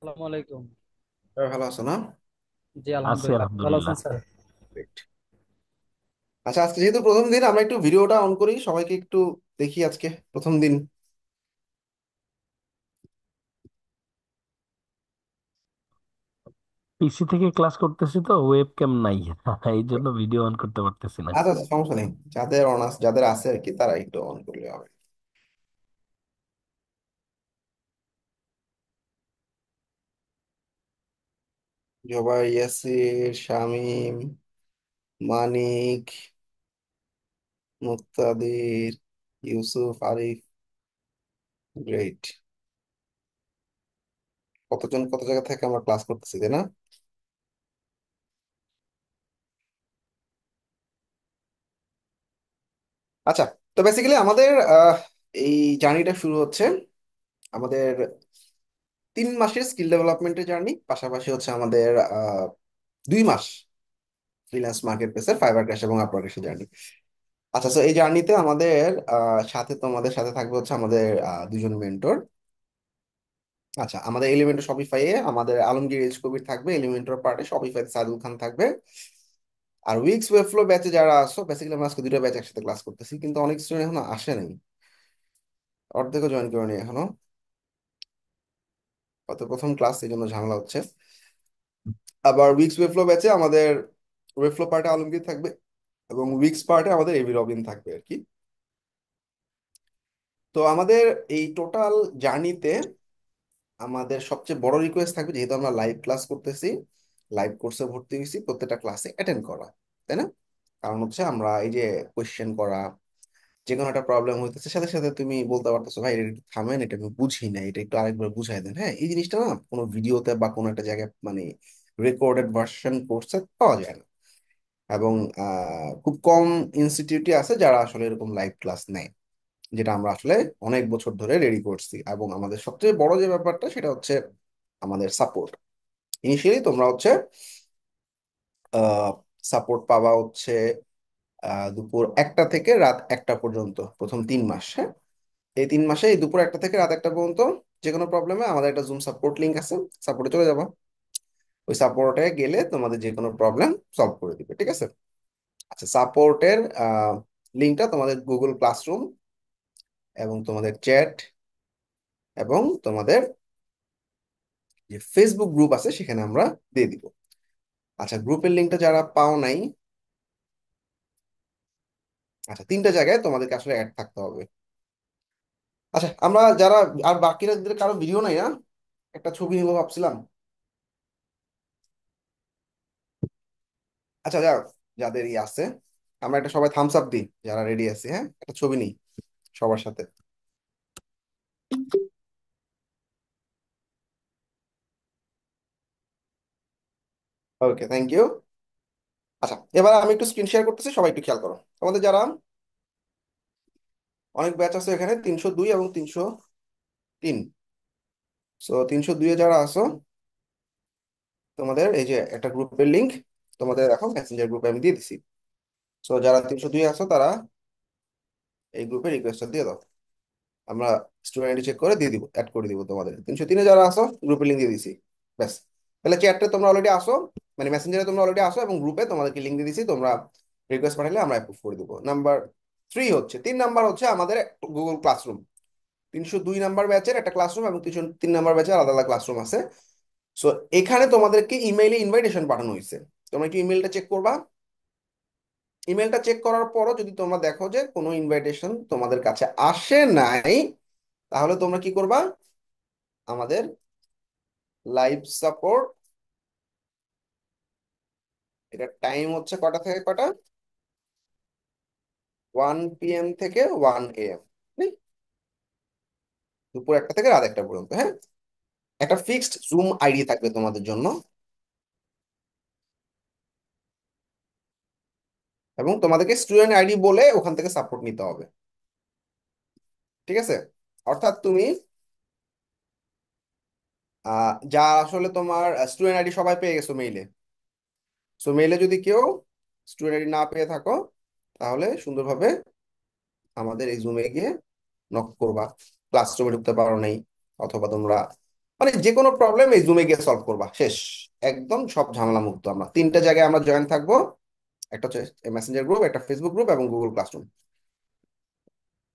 আসসালামু আলাইকুম। ভালো আছো না? জি আছি আলহামদুলিল্লাহ, আপনি ভালো আলহামদুলিল্লাহ। আছেন স্যার? Great. আচ্ছা, আজকে যেহেতু প্রথম দিন আমরা একটু ভিডিওটা অন করি, সবাইকে একটু দেখি আজকে প্রথম দিন। পিসি থেকে ক্লাস করতেছি তো ওয়েব ক্যাম নাই। এই জন্য ভিডিও অন করতে পারতেছি না। আচ্ছা আচ্ছা, সমস্যা নেই। যাদের অনার্স যাদের আছে আর কি, তারা একটু অন করলে হবে। জবাই, ইয়াসির, শামীম, মানিক, মুক্তাদির, ইউসুফ, আরিফ। গ্রেট। কতজন কত জায়গা থেকে আমরা ক্লাস করতেছি, তাই না? আচ্ছা, তো বেসিক্যালি আমাদের এই জার্নিটা শুরু হচ্ছে আমাদের 3 মাসের স্কিল ডেভেলপমেন্টের জার্নি, পাশাপাশি হচ্ছে আমাদের 2 মাস ফ্রিল্যান্স মার্কেট প্লেসের ফাইবার ক্র্যাশ এবং আপওয়ার্ক ক্র্যাশের জার্নি। আচ্ছা, তো এই জার্নিতে আমাদের সাথে তোমাদের সাথে থাকবে হচ্ছে আমাদের দুজন মেন্টর। আচ্ছা, আমাদের এলিমেন্টর শপিফাইয়ে আমাদের আলমগীর এজ কবির থাকবে, এলিমেন্টর পার্টে শপিফাইতে সাইদুল খান থাকবে। আর উইক্স ওয়েবফ্লো ব্যাচে যারা আসো, বেসিক্যালি আমরা আজকে 2টা ব্যাচ একসাথে ক্লাস করতেছি, কিন্তু অনেক স্টুডেন্ট এখনো আসে নাই, অর্ধেকও জয়েন করেনি এখনো। হয়তো প্রথম ক্লাস, এই জন্য ঝামেলা হচ্ছে। আবার উইক্স ওয়েবফ্লো ব্যাচে আমাদের ওয়েবফ্লো পার্টে আলমগীর থাকবে, এবং উইক্স পার্টে আমাদের এবি রবিন থাকবে আর কি। তো আমাদের এই টোটাল জার্নিতে আমাদের সবচেয়ে বড় রিকোয়েস্ট থাকবে, যেহেতু আমরা লাইভ ক্লাস করতেছি, লাইভ কোর্সে ভর্তি হয়েছি, প্রত্যেকটা ক্লাসে অ্যাটেন্ড করা, তাই না? কারণ হচ্ছে আমরা এই যে কোয়েশ্চেন করা, যে কোনো একটা প্রবলেম হইতেছে, সাথে সাথে তুমি বলতে পারতেছো, ভাই এটা একটু থামেন, এটা আমি বুঝি না, এটা একটু আরেকবার বুঝাই দেন। হ্যাঁ, এই জিনিসটা না কোনো ভিডিওতে বা কোনো একটা জায়গায় মানে রেকর্ডেড ভার্সন কোর্সে পাওয়া যায় না। এবং খুব কম ইনস্টিটিউটই আছে যারা আসলে এরকম লাইভ ক্লাস নেয়, যেটা আমরা আসলে অনেক বছর ধরে রেডি করছি। এবং আমাদের সবচেয়ে বড় যে ব্যাপারটা, সেটা হচ্ছে আমাদের সাপোর্ট। ইনিশিয়ালি তোমরা হচ্ছে সাপোর্ট পাবা হচ্ছে দুপুর 1টা থেকে রাত 1টা পর্যন্ত, প্রথম 3 মাস। হ্যাঁ, এই 3 মাসে এই দুপুর 1টা থেকে রাত 1টা পর্যন্ত যে কোনো প্রবলেমে আমাদের একটা জুম সাপোর্ট লিঙ্ক আছে, সাপোর্টে চলে যাবো। ওই সাপোর্টে গেলে তোমাদের যে কোনো প্রবলেম সলভ করে দিবে, ঠিক আছে? আচ্ছা, সাপোর্টের লিঙ্কটা তোমাদের গুগল ক্লাসরুম এবং তোমাদের চ্যাট এবং তোমাদের যে ফেসবুক গ্রুপ আছে সেখানে আমরা দিয়ে দিব। আচ্ছা, গ্রুপের লিঙ্কটা যারা পাও নাই, আচ্ছা 3টা জায়গায় তোমাদেরকে আসলে অ্যাড থাকতে হবে। আচ্ছা, আমরা যারা আর বাকিরা যাদের কারো ভিডিও নাই না, একটা ছবি নিবো ভাবছিলাম। আচ্ছা যাক, যাদের আছে, আমরা একটা সবাই থামস আপ দিই যারা রেডি আছি। হ্যাঁ, একটা ছবি নিই সবার সাথে। ওকে, থ্যাংক ইউ। আচ্ছা, এবার আমি একটু স্ক্রিন শেয়ার করতেছি, সবাই একটু খেয়াল করো। তোমাদের যারা অনেক ব্যাচ আছে এখানে, 302 এবং 303। সো 302-এ যারা আছো, তোমাদের এই যে একটা গ্রুপের লিংক তোমাদের এখন মেসেঞ্জার গ্রুপে আমি দিয়ে দিছি। সো যারা 302 আছো, তারা এই গ্রুপে রিকোয়েস্টটা দিয়ে দাও। আমরা স্টুডেন্ট আইডি চেক করে দিয়ে দিব, অ্যাড করে দিব তোমাদের। 303-এ যারা আসো, গ্রুপে লিঙ্ক দিয়ে দিছি। ব্যাস। তাহলে চ্যাটে তোমরা অলরেডি আসো, মানে মেসেঞ্জারে তোমরা অলরেডি আসো, এবং গ্রুপে তোমাদেরকে লিঙ্ক দিয়ে দিছি। তোমরা রিকোয়েস্ট পাঠালে আমরা অ্যাপ্রুভ করে দিব। নাম্বার 3 হচ্ছে, 3 নাম্বার হচ্ছে আমাদের গুগল ক্লাসরুম। 302 নাম্বার ব্যাচের একটা ক্লাসরুম এবং 303 নাম্বার ব্যাচের আলাদা আলাদা ক্লাসরুম আছে। সো এখানে তোমাদেরকে ইমেইলে ইনভাইটেশন পাঠানো হয়েছে। তোমরা কি ইমেলটা চেক করবা? ইমেলটা চেক করার পরও যদি তোমরা দেখো যে কোনো ইনভাইটেশন তোমাদের কাছে আসে নাই, তাহলে তোমরা কি করবা? আমাদের লাইভ সাপোর্ট, এটা টাইম হচ্ছে কটা থেকে কটা? 1 PM থেকে 1 AM, দুপুর 1টা থেকে রাত 1টা পর্যন্ত। হ্যাঁ, একটা ফিক্সড জুম আইডি থাকবে তোমাদের জন্য, এবং তোমাদেরকে স্টুডেন্ট আইডি বলে ওখান থেকে সাপোর্ট নিতে হবে, ঠিক আছে? অর্থাৎ তুমি যা আসলে তোমার স্টুডেন্ট আইডি সবাই পেয়ে গেছো মেইলে। সো মেইলে যদি কেউ স্টুডেন্ট আইডি না পেয়ে থাকো, তাহলে সুন্দরভাবে আমাদের এই জুমে গিয়ে নক করবা। ক্লাসরুমে ঢুকতে পারো নাই, অথবা তোমরা মানে যে কোনো প্রবলেম এই জুমে গিয়ে সলভ করবা, শেষ। একদম সব ঝামেলা মুক্ত। আমরা তিনটা জায়গায় আমরা জয়েন থাকবো, একটা হচ্ছে মেসেঞ্জার গ্রুপ, একটা ফেসবুক গ্রুপ এবং গুগল ক্লাসরুম।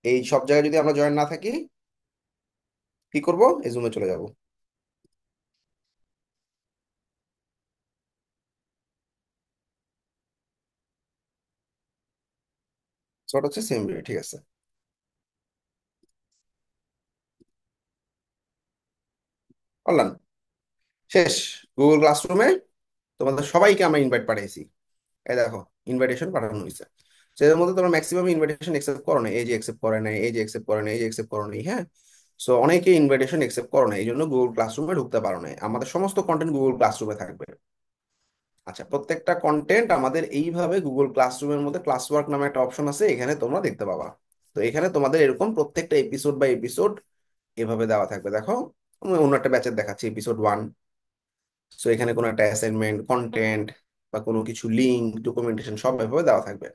এই সব জায়গায় যদি আমরা জয়েন না থাকি, কি করব, এই জুমে চলে যাব। সট হচ্ছে সেম, ঠিক আছে। পারলাম, শেষ। গুগল ক্লাসরুমে তোমাদের সবাইকে আমরা ইনভাইট পাঠিয়েছি। এই দেখো, ইনভাইটেশন পাঠানো হয়েছে। তো এর মধ্যে তোমরা ম্যাক্সিমাম ইনভাইটেশন একসেপ্ট করো না, এই যে একসেপ্ট করে নাই, এই যে একসেপ্ট করে নাই, এই যে একসেপ্ট করো নাই, হ্যাঁ। সো অনেকে ইনভাইটেশন একসেপ্ট করো না, এই জন্য গুগল ক্লাসরুমে ঢুকতে পারো না। আমাদের সমস্ত কন্টেন্ট গুগল ক্লাসরুমে থাকবে। আচ্ছা, প্রত্যেকটা কন্টেন্ট আমাদের এইভাবে গুগল ক্লাসরুমের মধ্যে ক্লাস ওয়ার্ক নামে একটা অপশন আছে, এখানে তোমরা দেখতে পাবা। তো এখানে তোমাদের এরকম প্রত্যেকটা এপিসোড বাই এপিসোড এভাবে দেওয়া থাকবে। দেখো, আমি অন্য একটা ব্যাচের দেখাচ্ছি, এপিসোড 1। সো এখানে কোনো একটা অ্যাসাইনমেন্ট, কন্টেন্ট বা কোনো কিছু লিঙ্ক, ডকুমেন্টেশন সব এভাবে দেওয়া থাকবে।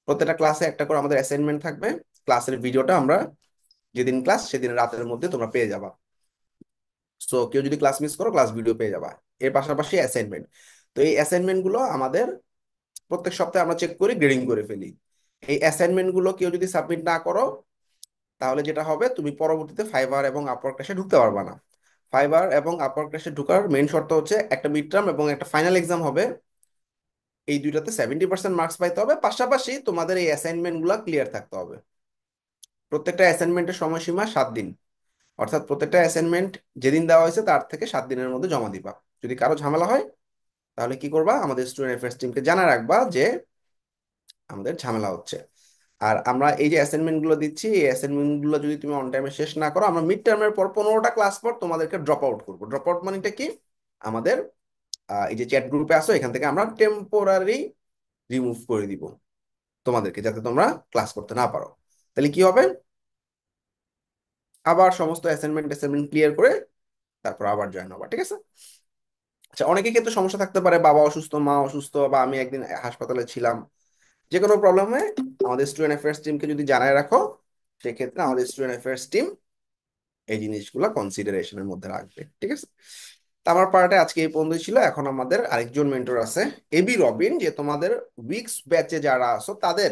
প্রত্যেকটা ক্লাসে একটা করে আমাদের অ্যাসাইনমেন্ট থাকবে। ক্লাসের ভিডিওটা আমরা যেদিন ক্লাস সেদিন রাতের মধ্যে তোমরা পেয়ে যাবা। সো কেউ যদি ক্লাস মিস করো, ক্লাস ভিডিও পেয়ে যাবা। এর পাশাপাশি অ্যাসাইনমেন্ট। তো এই অ্যাসাইনমেন্ট গুলো আমাদের প্রত্যেক সপ্তাহে আমরা চেক করি, গ্রেডিং করে ফেলি। এই অ্যাসাইনমেন্ট গুলো কেউ যদি সাবমিট না করো, তাহলে যেটা হবে, তুমি পরবর্তীতে ফাইবার এবং আপওয়ার্ক ক্লাসে ঢুকতে পারবা না। ফাইবার এবং আপওয়ার্ক ক্লাসে ঢুকার মেইন শর্ত হচ্ছে একটা মিড টার্ম এবং একটা ফাইনাল এক্সাম হবে। এই দুইটাতে 70% মার্কস পাইতে হবে, পাশাপাশি তোমাদের এই অ্যাসাইনমেন্ট গুলা ক্লিয়ার থাকতে হবে। প্রত্যেকটা অ্যাসাইনমেন্টের সময়সীমা 7 দিন। অর্থাৎ প্রত্যেকটা অ্যাসাইনমেন্ট যেদিন দেওয়া হয়েছে তার থেকে 7 দিনের মধ্যে জমা দিবা। যদি কারো ঝামেলা হয়, তাহলে কি করবা, আমাদের স্টুডেন্ট অ্যাফেয়ার্স টিমকে জানা রাখবা যে আমাদের ঝামেলা হচ্ছে। আর আমরা এই যে অ্যাসাইনমেন্ট গুলো দিচ্ছি, এই অ্যাসাইনমেন্ট গুলো যদি তুমি অন টাইমে শেষ না করো, আমরা মিড টার্মের পর 15টা ক্লাস পর তোমাদেরকে ড্রপ আউট করবো। ড্রপ আউট মানেটা কি, আমাদের এই যে চ্যাট গ্রুপে আসো, এখান থেকে আমরা টেম্পোরারি রিমুভ করে দিব তোমাদেরকে, যাতে তোমরা ক্লাস করতে না পারো। তাহলে কি হবে, আবার সমস্ত অ্যাসাইনমেন্ট অ্যাসাইনমেন্ট ক্লিয়ার করে তারপর আবার জয়েন হবা, ঠিক আছে। আচ্ছা, অনেকের ক্ষেত্রে সমস্যা থাকতে পারে, বাবা অসুস্থ, মা অসুস্থ, বা আমি একদিন হাসপাতালে ছিলাম। যে কোনো প্রবলেমে আমাদের স্টুডেন্ট অ্যাফেয়ার্স টিমকে যদি জানায় রাখো, সেক্ষেত্রে আমাদের স্টুডেন্ট অ্যাফেয়ার্স টিম এই জিনিসগুলো কনসিডারেশনের মধ্যে রাখবে, ঠিক আছে। তো আমার পার্টে আজকে এই পর্যন্ত ছিল। এখন আমাদের আরেকজন মেন্টর আছে, এবি রবিন, যে তোমাদের উইক্স ব্যাচে যারা আছো তাদের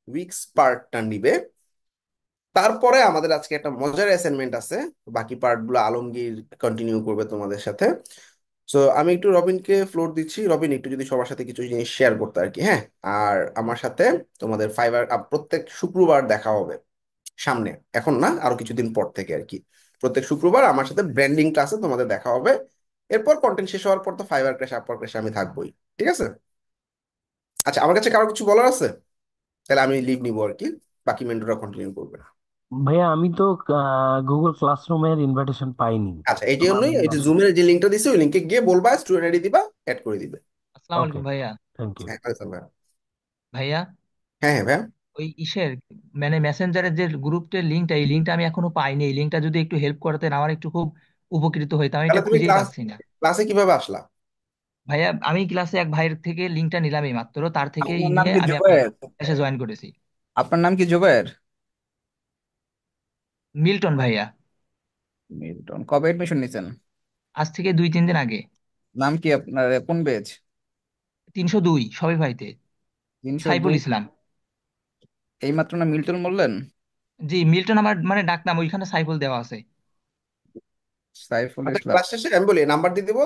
উইক্স পার্টটা নিবে। তারপরে আমাদের আজকে একটা মজার অ্যাসাইনমেন্ট আছে, বাকি পার্ট গুলো আলমগীর কন্টিনিউ করবে তোমাদের সাথে। সো আমি একটু রবিনকে ফ্লোর দিচ্ছি। রবিন, একটু যদি সবার সাথে কিছু জিনিস শেয়ার করতে আর কি, হ্যাঁ। আর আমার সাথে তোমাদের ফাইবার প্রত্যেক শুক্রবার দেখা হবে সামনে, এখন না, আরো কিছুদিন পর থেকে আর কি। প্রত্যেক শুক্রবার আমার সাথে ব্র্যান্ডিং ক্লাসে তোমাদের দেখা হবে। এরপর কন্টেন্ট শেষ হওয়ার পর তো ফাইবার ক্র্যাশ, আপার ক্র্যাশে আমি থাকবোই, ঠিক আছে। আচ্ছা, আমার কাছে কারো কিছু বলার আছে? তাহলে আমি লিভ নিবো আর কি, বাকি মেন্টররা কন্টিনিউ করবে। ভাইয়া আমি তো গুগল ক্লাসরুমের ইনভাইটেশন পাইনি। আচ্ছা, এই তো জন্যই আমি এই যে জুমের যে লিঙ্কটা দিছে, ওই লিঙ্কে গিয়ে বলবা স্টুডেন্ট আইডি দিবা, অ্যাড করে দিবে। আসসালামু ওকে, আলাইকুম ভাইয়া। Thank you. হ্যাঁ আচ্ছা, ভাই। ভাইয়া, হ্যাঁ হ্যাঁ ভাই। ওই ইসের মানে মেসেঞ্জারের যে গ্রুপটার লিঙ্কটা, এই লিঙ্কটা আমি এখনো পাইনি। এই লিঙ্কটা যদি একটু হেল্প করতেন আমার একটু খুব উপকৃত হইতাম। আমি তাহলে এটা তুমি খুঁজেই পাচ্ছি না। ক্লাসে কিভাবে আসলা? ভাইয়া, আমি ক্লাসে এক ভাইয়ের থেকে লিঙ্কটা নিলাম এই মাত্র, তার থেকেই আপনার নাম নিয়ে কি আমি আপনার জুবায়ের? ক্লাসে জয়েন করেছি। আপনার নাম কি জুবায়ের? মিল্টন ভাইয়া। মিল্টন, কবে এডমিশন নিছেন? আজ থেকে 2-3 দিন আগে। নাম কি আপনার? কোন বেচ? 302 সবই ভাইতে। 302? সাইফুল ইসলাম। এই মাত্র না মিল্টন বললেন? জি, মিল্টন আমার মানে ডাকনাম, ওইখানে সাইফুল দেওয়া আছে। সাইফুল আচ্ছা, ইসলাম। ক্লাস শেষে আমি বলি নাম্বার দিয়ে দিবো,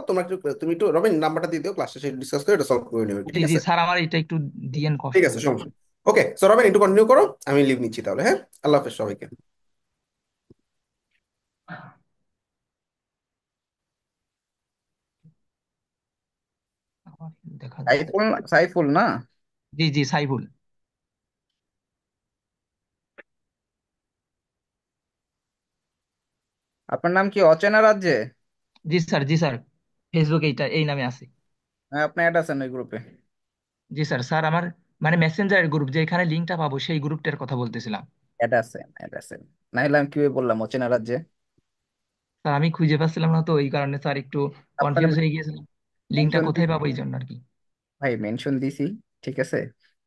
তুমি একটু রবিন নাম্বারটা দিয়ে দিও, ক্লাস শেষে ডিসকাস করে এটা সলভ করে নেবে, জি ঠিক জি আছে। স্যার, আমার এটা একটু দিয়েন ঠিক কষ্ট আছে, করে। সমস্যা। ওকে, সো রবিন একটু কন্টিনিউ করো, আমি লিভ নিচ্ছি তাহলে, হ্যাঁ। আল্লাহ হাফেজ সবাইকে। আমার দেখা যাচ্ছে। সাইফুল, সাইফুল না? জি জি, সাইফুল। আপনার নাম কি অচেনা রাজ্যে? জি স্যার, জি স্যার। ফেসবুকে এইটা এই নামে আছে। হ্যাঁ, আপনি অ্যাড আছেন ওই গ্রুপে। জি স্যার। স্যার আমার মানে মেসেঞ্জারের গ্রুপ, যেখানে লিঙ্কটা পাবো সেই গ্রুপটার কথা বলতেছিলাম। অ্যাড আছেন, অ্যাড আছেন। না হলে আমি কিভাবে বললাম অচেনা রাজ্যে? স্যার আমি খুঁজে পাচ্ছিলাম না, তো এই কারণে স্যার একটু আপনার কনফিউজ হয়ে গিয়েছিলাম। লিঙ্কটা মেনশন কোথায় দিছি পাবো এই জন্য আর কি। ভাই, মেনশন দিছি। ঠিক আছে,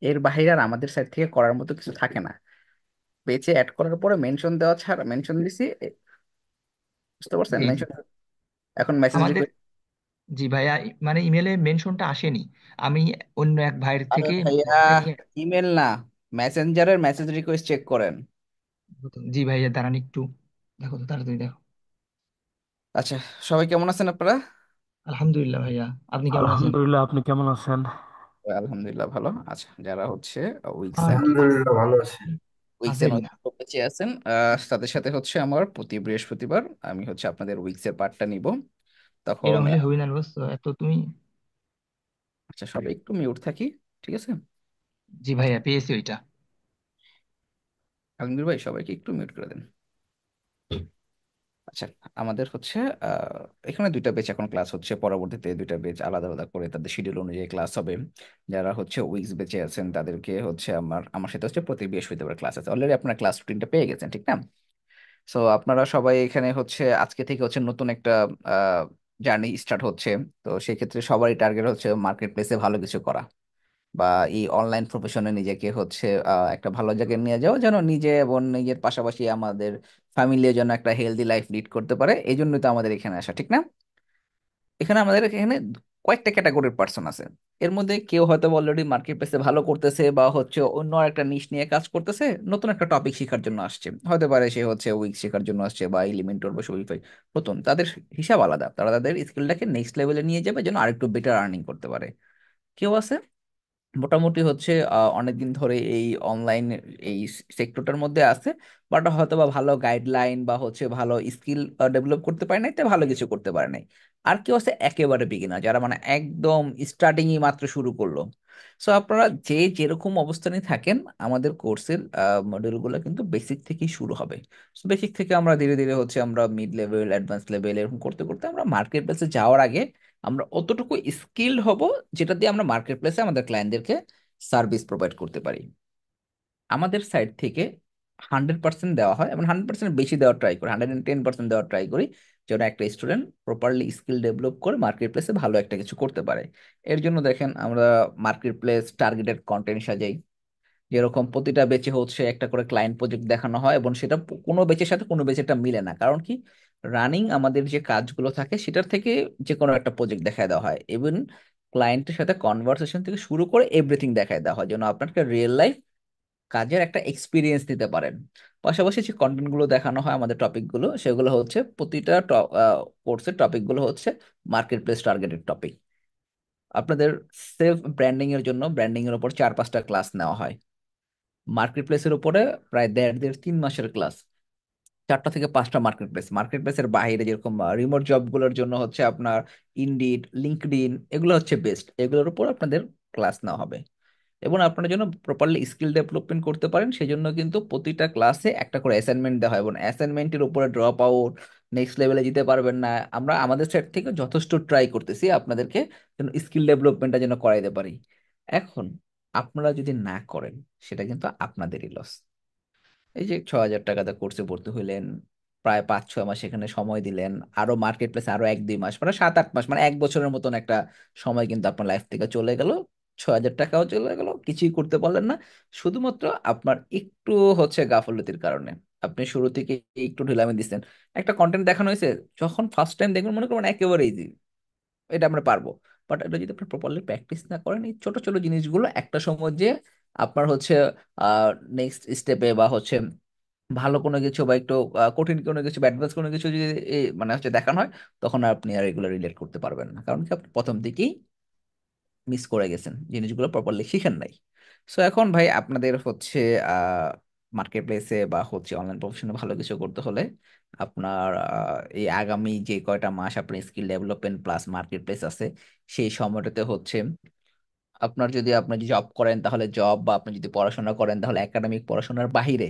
এর বাইরে আর আমাদের সাইড থেকে করার মতো কিছু থাকে না। পেজে অ্যাড করার পরে মেনশন দেওয়া ছাড়া, মেনশন দিছি, বুঝতে পারছেন জি জি। মেনশন? এখন মেসেজ আমাদের, রিকোয়েস্ট। জি ভাইয়া, মানে ইমেলে মেনশনটা আসেনি। আমি অন্য এক ভাইয়ের আরে থেকে ভাইয়া, মেসেজটা নিয়ে। ইমেল না, মেসেঞ্জারের মেসেজ রিকোয়েস্ট চেক করেন। জি ভাইয়া, দাঁড়ান একটু, দেখো তো তাড়াতাড়ি দেখো। আচ্ছা, সবাই কেমন আছেন আপনারা? আলহামদুলিল্লাহ ভাইয়া, আপনি কেমন আছেন? আলহামদুলিল্লাহ, আপনি কেমন আছেন? আলহামদুলিল্লাহ ভালো। আচ্ছা, যারা হচ্ছে উইক্সের আলহামদুলিল্লাহ ভালো আছি। উইক্সের আলহামদুলিল্লাহ। নতুন বেঁচে আছেন, তাদের সাথে হচ্ছে আমার প্রতি বৃহস্পতিবার আমি হচ্ছে আপনাদের উইক্সের পার্টটা নিব। তখন এরকম হলে হবি না দোস্ত, এত তুমি। আচ্ছা, সবাই একটু মিউট থাকি, ঠিক আছে? জি আচ্ছা, ভাইয়া, পেয়েছি ওইটা। আলমগীর ভাই সবাইকে একটু মিউট করে দেন। আচ্ছা, আমাদের হচ্ছে এখানে দুইটা ব্যাচ এখন ক্লাস হচ্ছে, পরবর্তীতে দুইটা ব্যাচ আলাদা আলাদা করে তাদের শিডিউল অনুযায়ী ক্লাস হবে। যারা হচ্ছে উইকস ব্যাচে আছেন তাদেরকে হচ্ছে আমার সাথে হচ্ছে প্রতি বৃহস্পতিবার ক্লাস আছে। অলরেডি আপনারা ক্লাস রুটিনটা পেয়ে গেছেন, ঠিক না? সো আপনারা সবাই এখানে হচ্ছে আজকে থেকে হচ্ছে নতুন একটা জার্নি স্টার্ট হচ্ছে। তো সেই ক্ষেত্রে সবারই টার্গেট হচ্ছে মার্কেট প্লেসে ভালো কিছু করা, বা এই অনলাইন প্রফেশনে নিজেকে হচ্ছে একটা ভালো জায়গায় নিয়ে যাওয়া, যেন নিজে এবং নিজের পাশাপাশি আমাদের ফ্যামিলির জন্য একটা হেলদি লাইফ লিড করতে পারে। এই জন্যই তো আমাদের এখানে আসা, ঠিক না? এখানে আমাদের এখানে কয়েকটা ক্যাটাগরির পার্সন আছে। এর মধ্যে কেউ হয়তো অলরেডি মার্কেট প্লেসে ভালো করতেছে, বা হচ্ছে অন্য একটা নিশ নিয়ে কাজ করতেছে, নতুন একটা টপিক শেখার জন্য আসছে। হতে পারে সে হচ্ছে উইক শেখার জন্য আসছে, বা এলিমেন্টর বা শপিফাই নতুন। তাদের হিসাব আলাদা, তারা তাদের স্কিলটাকে নেক্সট লেভেলে নিয়ে যাবে যেন আরেকটু বেটার আর্নিং করতে পারে। কেউ আছে মোটামুটি হচ্ছে অনেকদিন ধরে এই অনলাইন এই সেক্টরটার মধ্যে আছে, বাট হয়তো বা ভালো গাইডলাইন বা হচ্ছে ভালো স্কিল ডেভেলপ করতে পারে নাই, তাই ভালো কিছু করতে পারে নাই। আর কেউ আছে একেবারে বিগিনার, যারা মানে একদম স্টার্টিংই মাত্র শুরু করলো। সো আপনারা যে যেরকম অবস্থানে থাকেন, আমাদের কোর্সের মডিউলগুলো কিন্তু বেসিক থেকেই শুরু হবে। সো বেসিক থেকে আমরা ধীরে ধীরে হচ্ছে আমরা মিড লেভেল, অ্যাডভান্স লেভেল এরকম করতে করতে আমরা মার্কেট প্লেসে যাওয়ার আগে আমরা অতটুকু স্কিলড হব যেটা দিয়ে আমরা মার্কেট প্লেসে আমাদের ক্লায়েন্টদেরকে সার্ভিস প্রোভাইড করতে পারি। আমাদের সাইড থেকে 100% দেওয়া হয়, এবং 100% বেশি দেওয়ার ট্রাই করি, 110% দেওয়ার ট্রাই করি, যেন একটা স্টুডেন্ট প্রপারলি স্কিল ডেভেলপ করে মার্কেট প্লেসে ভালো একটা কিছু করতে পারে। এর জন্য দেখেন আমরা মার্কেট প্লেস টার্গেটেড কন্টেন্ট সাজাই। যেরকম প্রতিটা বেচে হচ্ছে একটা করে ক্লায়েন্ট প্রজেক্ট দেখানো হয়, এবং সেটা কোনো বেচের সাথে কোনো বেচেরটা মিলে না। কারণ কি, রানিং আমাদের যে কাজগুলো থাকে সেটার থেকে যে কোনো একটা প্রজেক্ট দেখায় দেওয়া হয়। ইভেন ক্লায়েন্টের সাথে কনভারসেশন থেকে শুরু করে এভরিথিং দেখায় দেওয়া হয়, যেন আপনাকে রিয়েল লাইফ কাজের একটা এক্সপিরিয়েন্স দিতে পারেন। পাশাপাশি যে কন্টেন্ট গুলো দেখানো হয়, আমাদের টপিক গুলো, সেগুলো হচ্ছে প্রতিটা কোর্সের টপিক গুলো হচ্ছে মার্কেট প্লেস টার্গেটেড টপিক। আপনাদের সেলফ ব্র্যান্ডিং এর জন্য ব্র্যান্ডিং এর উপর 4-5টা ক্লাস নেওয়া হয়। মার্কেট প্লেসের উপরে প্রায় দেড় দেড় 3 মাসের ক্লাস, 4টা থেকে 5টা মার্কেট প্লেস। মার্কেট প্লেসের বাইরে যেরকম রিমোট জব গুলোর জন্য হচ্ছে আপনার ইনডিড, লিঙ্কডইন, এগুলো হচ্ছে বেস্ট, এগুলোর উপর আপনাদের ক্লাস নেওয়া হবে। এবং আপনারা যেন প্রপারলি স্কিল ডেভেলপমেন্ট করতে পারেন, সেই জন্য কিন্তু প্রতিটা ক্লাসে একটা করে অ্যাসাইনমেন্ট দেওয়া হয়, এবং অ্যাসাইনমেন্টের উপরে ড্রপ আউট, নেক্সট লেভেলে যেতে পারবেন না। আমরা আমাদের সাইড থেকে যথেষ্ট ট্রাই করতেছি আপনাদেরকে যেন স্কিল ডেভেলপমেন্টটা যেন করাইতে পারি। এখন আপনারা যদি না করেন, সেটা কিন্তু আপনাদেরই লস। এই যে 6,000 টাকাতে কোর্সে ভর্তি হইলেন, প্রায় 5-6 মাস এখানে সময় দিলেন, আরো মার্কেট প্লেসে আরো 1-2 মাস, মানে 7-8 মাস, মানে 1 বছরের মতন একটা সময় কিন্তু আপনার লাইফ থেকে চলে গেল। 6,000 টাকাও চলে গেল, কিছুই করতে পারলেন না, শুধুমাত্র আপনার একটু হচ্ছে গাফলতির কারণে। আপনি শুরু থেকে একটু ঢিলামি দিচ্ছেন, একটা কন্টেন্ট দেখানো হয়েছে, যখন ফার্স্ট টাইম দেখবেন মনে করবেন একেবারে ইজি, এটা আমরা পারবো। বাট এটা যদি আপনি প্রপারলি প্র্যাকটিস না করেন, এই ছোট ছোট জিনিসগুলো একটা সময় যে আপনার হচ্ছে নেক্সট স্টেপে, বা হচ্ছে ভালো কোনো কিছু, বা একটু কঠিন কোনো কিছু, অ্যাডভান্স কোনো কিছু যদি মানে হচ্ছে দেখানো হয়, তখন আপনি আর এগুলো রিলেট করতে পারবেন না। কারণ কি, আপনি প্রথম থেকেই মিস করে গেছেন, জিনিসগুলো প্রপারলি শিখেন নাই। সো এখন ভাই আপনাদের হচ্ছে মার্কেট প্লেসে বা হচ্ছে অনলাইন প্রফেশনে ভালো কিছু করতে হলে আপনার এই আগামী যে কয়টা মাস আপনি skill development plus market place আছে, সেই সময়টাতে হচ্ছে আপনার, যদি আপনি জব করেন তাহলে জব, বা আপনি যদি পড়াশোনা করেন তাহলে একাডেমিক পড়াশোনার বাহিরে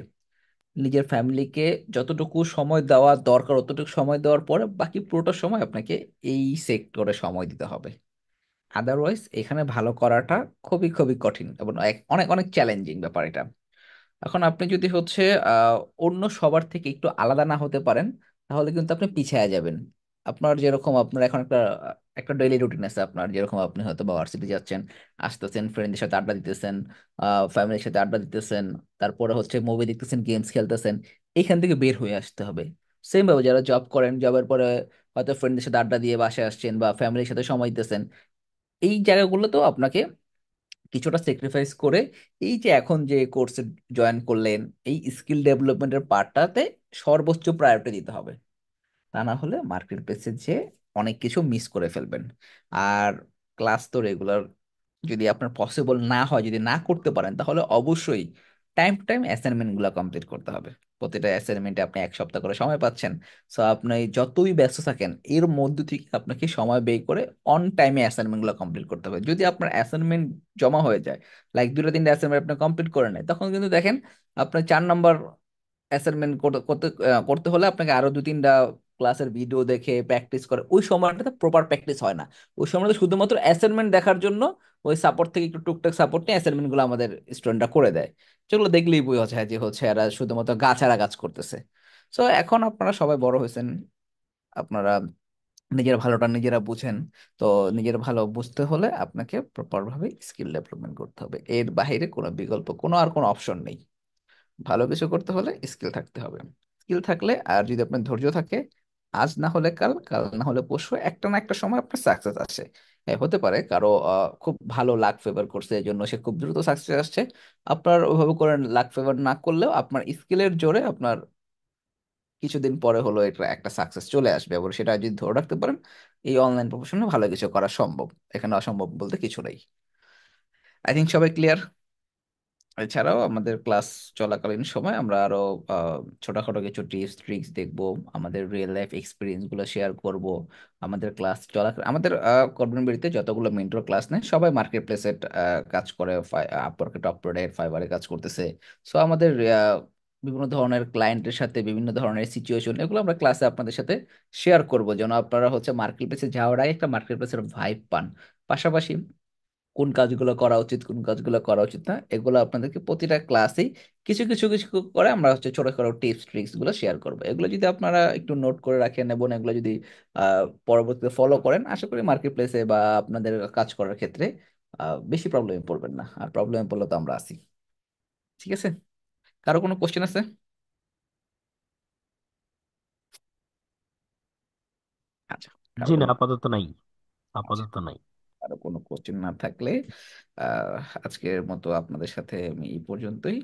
নিজের ফ্যামিলিকে যতটুকু সময় দেওয়া দরকার ততটুকু সময় দেওয়ার পরে বাকি পুরোটা সময় আপনাকে এই সেক্টরে সময় দিতে হবে। আদারওয়াইজ এখানে ভালো করাটা খুবই খুবই কঠিন, এবং অনেক অনেক চ্যালেঞ্জিং ব্যাপার এটা। এখন আপনি যদি হচ্ছে আহ অন্য সবার থেকে একটু আলাদা না হতে পারেন, তাহলে কিন্তু আপনি পিছিয়ে যাবেন। আপনার যেরকম আপনার এখন একটা একটা ডেইলি রুটিন আছে আপনার, যেরকম আপনি হয়তো বা ভার্সিটি যাচ্ছেন, আসতেছেন, ফ্রেন্ডদের সাথে আড্ডা দিতেছেন, ফ্যামিলির সাথে আড্ডা দিতেছেন, তারপরে হচ্ছে মুভি দেখতেছেন, গেমস খেলতেছেন, এইখান থেকে বের হয়ে আসতে হবে। সেম ভাবে যারা জব করেন, জবের পরে হয়তো ফ্রেন্ডদের সাথে আড্ডা দিয়ে বাসায় আসছেন বা ফ্যামিলির সাথে সময় দিতেছেন, এই জায়গাগুলোতেও আপনাকে কিছুটা স্যাক্রিফাইস করে এই যে এখন যে কোর্সে জয়েন করলেন, এই স্কিল ডেভেলপমেন্টের পার্টটাতে সর্বোচ্চ প্রায়োরিটি দিতে হবে। তা না হলে মার্কেট প্লেসে যে অনেক কিছু মিস করে ফেলবেন। আর ক্লাস তো রেগুলার যদি আপনার পসিবল না হয়, যদি না করতে পারেন, তাহলে অবশ্যই টাইম টু টাইম অ্যাসাইনমেন্ট গুলো কমপ্লিট করতে হবে। প্রতিটা অ্যাসাইনমেন্টে আপনি 1 সপ্তাহ করে সময় পাচ্ছেন। সো আপনি যতই ব্যস্ত থাকেন, এর মধ্য থেকে আপনাকে সময় বের করে অন টাইমে অ্যাসাইনমেন্ট গুলো কমপ্লিট করতে হবে। যদি আপনার অ্যাসাইনমেন্ট জমা হয়ে যায়, লাইক 2টা 3টা অ্যাসাইনমেন্ট আপনি কমপ্লিট করে নেয়, তখন কিন্তু দেখেন আপনার 4 নম্বর অ্যাসাইনমেন্ট করতে করতে করতে হলে আপনাকে আরো 2 3টা ক্লাসের ভিডিও দেখে প্র্যাকটিস করে, ওই সময়টাতে প্রপার প্র্যাকটিস হয় না। ওই সময়টা শুধুমাত্র অ্যাসাইনমেন্ট দেখার জন্য ওই সাপোর্ট থেকে একটু টুকটাক সাপোর্ট নিয়ে অ্যাসাইনমেন্ট গুলো আমাদের স্টুডেন্টরা করে দেয়, যেগুলো দেখলেই বোঝা যায় যে হচ্ছে এরা শুধুমাত্র গাছারা কাজ করতেছে। সো এখন আপনারা সবাই বড় হয়েছেন, আপনারা নিজের ভালোটা নিজেরা বুঝেন। তো নিজের ভালো বুঝতে হলে আপনাকে প্রপার ভাবে স্কিল ডেভেলপমেন্ট করতে হবে, এর বাইরে কোনো বিকল্প আর কোনো অপশন নেই। ভালো কিছু করতে হলে স্কিল থাকতে হবে। স্কিল থাকলে আর যদি আপনার ধৈর্য থাকে, আজ না হলে কাল, কাল না হলে পরশু, একটা না একটা সময় আপনার সাকসেস আসে। হতে পারে কারো খুব ভালো লাক ফেভার করছে, এই জন্য সে খুব দ্রুত সাকসেস আসছে। আপনার ওইভাবে করে লাক ফেভার না করলেও আপনার স্কিলের জোরে আপনার কিছুদিন পরে হলো এটা একটা সাকসেস চলে আসবে, এবং সেটা যদি ধরে রাখতে পারেন, এই অনলাইন প্রফেশনে ভালো কিছু করা সম্ভব। এখানে অসম্ভব বলতে কিছু নেই। আই থিঙ্ক সবাই ক্লিয়ার। এছাড়াও আমাদের ক্লাস চলাকালীন সময় আমরা আরো ছোটখাটো কিছু টিপস ট্রিক্স দেখবো, আমাদের রিয়েল লাইফ এক্সপিরিয়েন্স গুলো শেয়ার করব। আমাদের ক্লাস আমাদের কর্মবিরতিতে যতগুলো মেন্টর ক্লাস নেয় সবাই মার্কেট প্লেসে কাজ করে, আপওয়ার্কে, টপডে, ফাইবারে কাজ করতেছে। সো আমাদের বিভিন্ন ধরনের ক্লায়েন্টের সাথে বিভিন্ন ধরনের সিচুয়েশন, এগুলো আমরা ক্লাসে আপনাদের সাথে শেয়ার করব, যেন আপনারা হচ্ছে মার্কেট প্লেসে যাওয়ার আগে একটা মার্কেট প্লেসের ভাইব পান। পাশাপাশি কোন কাজগুলো করা উচিত, কোন কাজগুলো করা উচিত না, এগুলো আপনাদেরকে প্রতিটা ক্লাসেই কিছু কিছু কিছু করে আমরা হচ্ছে ছোট ছোট টিপস ট্রিক্স গুলো শেয়ার করবো। এগুলো যদি আপনারা একটু নোট করে রাখেন এবং এগুলো যদি পরবর্তীতে ফলো করেন, আশা করি মার্কেট প্লেসে বা আপনাদের কাজ করার ক্ষেত্রে বেশি প্রবলেমে পড়বেন না। আর প্রবলেমে পড়লে তো আমরা আছি। ঠিক আছে, কারো কোনো কোশ্চেন আছে? আচ্ছা, কারো জি না, কোনো আপাতত নাই, আচ্ছা, আপাতত নাই। আরো কোনো কোশ্চেন না থাকলে আজকের মতো আপনাদের সাথে আমি এই পর্যন্তই।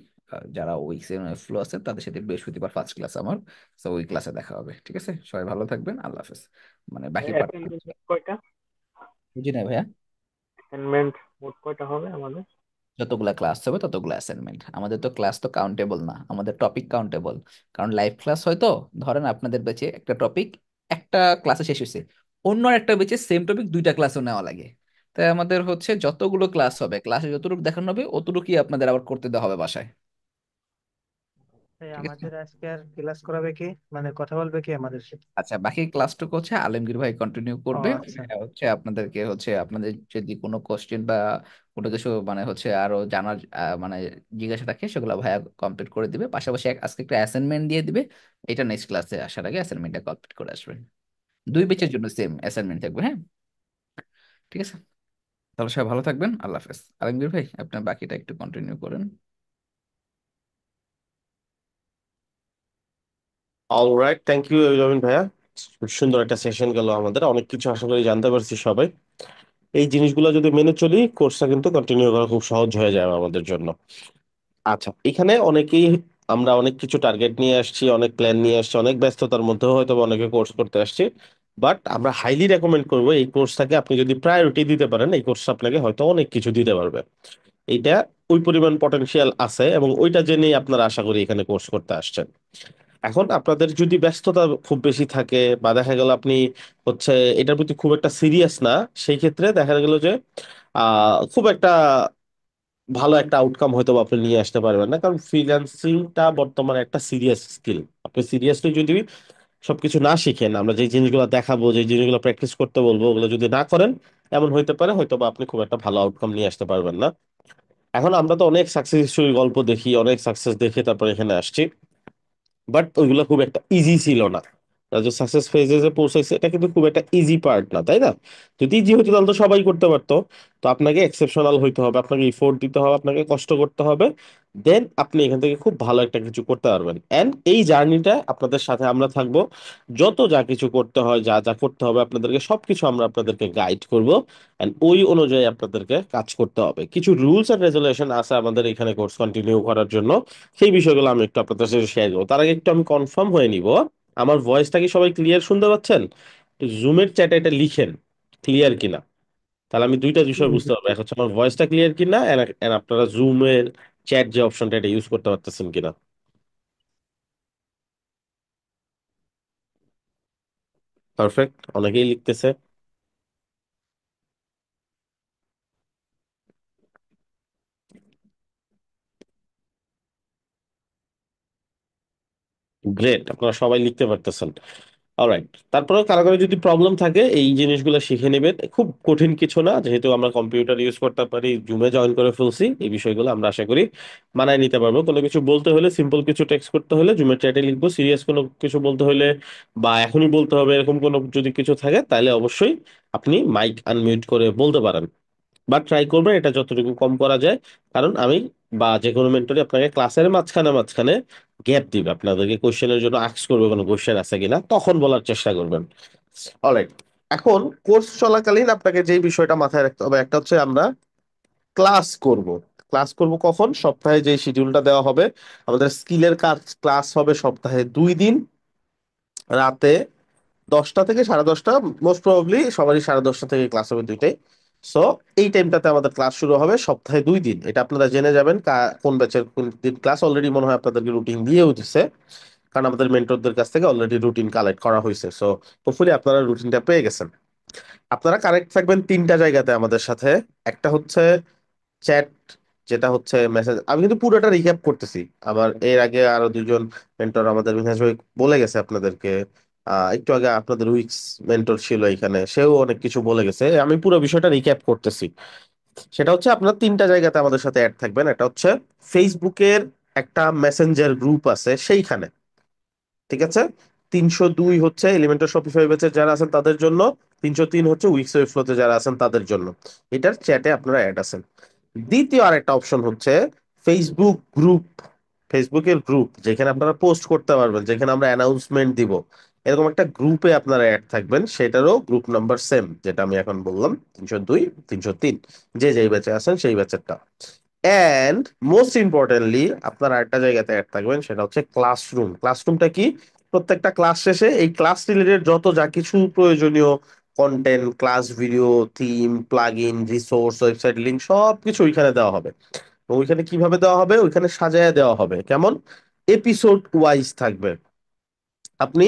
যারা উইক্স এর ফ্লো আছে তাদের সাথে বৃহস্পতিবার ফার্স্ট ক্লাস আমার, তো ওই ক্লাসে দেখা হবে। ঠিক আছে, সবাই ভালো থাকবেন, আল্লাহ হাফেজ। মানে বাকি পার্ট অ্যাসাইনমেন্ট কয়টা? বুঝি না ভাইয়া। অ্যাসাইনমেন্ট মোট কয়টা হবে আমাদের? যতগুলা ক্লাস হবে ততগুলো অ্যাসাইনমেন্ট। আমাদের তো ক্লাস তো কাউন্টেবল না, আমাদের টপিক কাউন্টেবল। কারণ লাইভ ক্লাস হয়তো ধরেন আপনাদের ব্যাচে একটা টপিক একটা ক্লাসে শেষ হয়েছে, অন্য একটা ব্যাচে সেম টপিক 2টা ক্লাসও নেওয়া লাগে। তাই আমাদের হচ্ছে যতগুলো ক্লাস হবে, ক্লাসে যতটুকু দেখানো হবে অতটুকুই আপনাদের আবার করতে দেওয়া হবে বাসায়। ঠিক আছে, আমাদের আজকে আর ক্লাস করাবে কি, মানে কথা বলবে কি আমাদের সাথে? আচ্ছা, বাকি ক্লাসটুকু হচ্ছে আলমগীর ভাই কন্টিনিউ ও করবে। আচ্ছা। হচ্ছে আপনাদেরকে হচ্ছে আপনাদের যদি কোনো কোশ্চেন বা কোনো কিছু মানে হচ্ছে আরো জানার মানে জিজ্ঞাসা থাকে, সেগুলো ভাইয়া কমপ্লিট করে দিবে। পাশাপাশি আজকে একটা অ্যাসাইনমেন্ট দিয়ে দিবে, এটা নেক্সট ক্লাসে আসার আগে অ্যাসাইনমেন্টটা কমপ্লিট করে আসবেন। দুই ব্যাচের জন্য সেম অ্যাসাইনমেন্ট থাকবে, হ্যাঁ? ঠিক আছে, তাহলে সবাই ভালো থাকবেন, আল্লাহ হাফেজ। আলমগীর ভাই আপনার বাকিটা একটু কন্টিনিউ করেন। অলরাইট, থ্যাংক ইউ রবিন ভাইয়া। খুব সুন্দর একটা সেশন গেল আমাদের, অনেক কিছু আশা করি জানতে পারছি সবাই। এই জিনিসগুলো যদি মেনে চলি, কোর্সটা কিন্তু কন্টিনিউ করা খুব সহজ হয়ে যাবে আমাদের জন্য। আচ্ছা, এখানে অনেকেই আমরা অনেক কিছু টার্গেট নিয়ে আসছি, অনেক প্ল্যান নিয়ে আসছি, অনেক ব্যস্ততার মধ্যেও হয়তো বা অনেকে কোর্স করতে আসছি। বাট আমরা হাইলি রেকমেন্ড করবো এই কোর্সটাকে আপনি যদি প্রায়োরিটি দিতে পারেন, এই কোর্সটা আপনাকে হয়তো অনেক কিছু দিতে পারবে। এইটা ওই পরিমাণ পটেনশিয়াল আছে, এবং ওইটা জেনেই আপনারা আশা করি এখানে কোর্স করতে আসছেন। এখন আপনাদের যদি ব্যস্ততা খুব বেশি থাকে, বা দেখা গেল আপনি হচ্ছে এটার প্রতি খুব একটা সিরিয়াস না, সেই ক্ষেত্রে দেখা গেল যে খুব একটা ভালো একটা আউটকাম হয়তো বা আপনি নিয়ে আসতে পারবেন না। কারণ ফ্রিল্যান্সিংটা বর্তমানে একটা সিরিয়াস স্কিল। আপনি সিরিয়াসলি যদি সবকিছু না শিখেন, আমরা যে জিনিসগুলো দেখাবো, যে জিনিসগুলো প্র্যাকটিস করতে বলবো, ওগুলো যদি না করেন, এমন হইতে পারে হয়তো বা আপনি খুব একটা ভালো আউটকাম নিয়ে আসতে পারবেন না। এখন আমরা তো অনেক সাকসেস স্টোরি গল্প দেখি, অনেক সাকসেস দেখে তারপরে এখানে আসছি, বাট ওইগুলো খুব একটা ইজি ছিল না। যে সাকসেস ফেজে যে পৌঁছাইছে, এটা কিন্তু খুব একটা ইজি পার্ট না, তাই না? যদি ইজি হতো তাহলে তো সবাই করতে পারতো। তো আপনাকে এক্সেপশনাল হইতে হবে, আপনাকে ইফোর্ট দিতে হবে, আপনাকে কষ্ট করতে হবে, দেন আপনি এখান থেকে খুব ভালো একটা কিছু করতে পারবেন। এন্ড এই জার্নিটা আপনাদের সাথে আমরা থাকবো, যত যা কিছু করতে হয়, যা যা করতে হবে আপনাদেরকে সবকিছু আমরা আপনাদেরকে গাইড করব। এন্ড ওই অনুযায়ী আপনাদেরকে কাজ করতে হবে। কিছু রুলস এন্ড রেজুলেশন আছে আমাদের এখানে কোর্স কন্টিনিউ করার জন্য, সেই বিষয়গুলো আমি একটু আপনাদের সাথে শেয়ার করবো। তার আগে একটু আমি কনফার্ম হয়ে নিব, আমার ভয়েসটা কি সবাই ক্লিয়ার শুনতে পাচ্ছেন? জুমের চ্যাটে এটা লিখেন ক্লিয়ার কিনা, তাহলে আমি দুইটা বিষয় বুঝতে পারবো, এক হচ্ছে আমার ভয়েসটা ক্লিয়ার কিনা, and আপনারা জুমের চ্যাট যে অপশনটা এটা ইউজ করতে পারতেছেন কিনা। পারফেক্ট, অনেকেই লিখতেছে। গ্রেট, আপনারা সবাই লিখতে পারতেছেন। অলরাইট, তারপরেও কারো কারো যদি প্রবলেম থাকে এই জিনিসগুলো শিখে নেবেন, খুব কঠিন কিছু না, যেহেতু আমরা কম্পিউটার ইউজ করতে পারি, জুমে জয়েন করে ফেলছি, এই বিষয়গুলো আমরা আশা করি মানায় নিতে পারবো। কোনো কিছু বলতে হলে, সিম্পল কিছু টেক্সট করতে হলে জুমের চ্যাটে লিখবো, সিরিয়াস কোনো কিছু বলতে হলে বা এখনই বলতে হবে এরকম কোনো যদি কিছু থাকে তাহলে অবশ্যই আপনি মাইক আনমিউট করে বলতে পারেন, বা ট্রাই করবেন এটা যতটুকু কম করা যায়। কারণ আমি বা যে কোনো মেন্টরই আপনাকে ক্লাসের মাঝখানে মাঝখানে গ্যাপ দিবে, আপনাদেরকে কোশ্চেনের জন্য আস্ক করবে কোনো কোশ্চেন আছে কিনা, তখন বলার চেষ্টা করবেন। অলরাইট, এখন কোর্স চলাকালীন আপনাকে যে বিষয়টা মাথায় রাখতে হবে, একটা হচ্ছে আমরা ক্লাস করব। ক্লাস করব কখন? সপ্তাহে যে শিডিউলটা দেওয়া হবে, আমাদের স্কিলের কাজ ক্লাস হবে সপ্তাহে 2 দিন, রাতে 10টা থেকে 10:30, মোস্ট প্রবাবলি সবারই 10:30 থেকে ক্লাস হবে দুইটাই। সো এই টাইমটাতে আমাদের ক্লাস শুরু হবে সপ্তাহে 2 দিন। এটা আপনারা জেনে যাবেন কোন ব্যাচের কোন দিন ক্লাস, অলরেডি মনে হয় আপনাদেরকে রুটিন দিয়েও দিছে, কারণ আমাদের মেন্টরদের কাছ থেকে অলরেডি রুটিন কালেক্ট করা হয়েছে। সো হোপফুলি আপনারা রুটিনটা পেয়ে গেছেন। আপনারা কারেক্ট থাকবেন 3টা জায়গাতে আমাদের সাথে। একটা হচ্ছে চ্যাট, যেটা হচ্ছে মেসেজ। আমি কিন্তু পুরোটা রিক্যাপ করতেছি, আবার এর আগে আরো দুজন মেন্টর আমাদের মিনহাজ ভাই বলে গেছে আপনাদেরকে। একটু আগে আপনাদের উইক্স মেন্টর ছিল এখানে, সেও অনেক কিছু বলে গেছে, আমি পুরো বিষয়টা রিক্যাপ করতেছি। সেটা হচ্ছে আপনারা 3টা জায়গাতে আমাদের সাথে অ্যাড থাকবেন। একটা হচ্ছে ফেসবুকের একটা মেসেঞ্জার গ্রুপ আছে সেইখানে, ঠিক আছে? 302 হচ্ছে এলিমেন্টাল শপিফাই ব্যাচের যারা আছেন তাদের জন্য, 303 হচ্ছে উইক্স ওয়েবফ্লোতে যারা আছেন তাদের জন্য। এটার চ্যাটে আপনারা অ্যাড আছেন। দ্বিতীয় আরেকটা অপশন হচ্ছে ফেসবুক গ্রুপ, ফেসবুকের গ্রুপ যেখানে আপনারা পোস্ট করতে পারবেন, যেখানে আমরা অ্যানাউন্সমেন্ট দিব, এরকম একটা গ্রুপে আপনারা অ্যাড থাকবেন। সেটারও গ্রুপ নাম্বার সেম যেটা আমি এখন বললাম, 302, 303, যে যেই ব্যাচে আছেন সেই ব্যাচেরটা। অ্যান্ড মোস্ট ইম্পর্টেন্টলি আপনারা একটা জায়গাতে অ্যাড থাকবেন, সেটা হচ্ছে ক্লাসরুম। ক্লাসরুমটা কি? প্রত্যেকটা ক্লাস শেষে এই ক্লাস রিলেটেড যত যা কিছু প্রয়োজনীয় content, class video, theme, plug in, resource, website link সবকিছু ওইখানে দেওয়া হবে। এবং ওইখানে কিভাবে দেওয়া হবে? ওইখানে সাজায় দেওয়া হবে কেমন? এপিসোড ওয়াইজ থাকবে। আপনি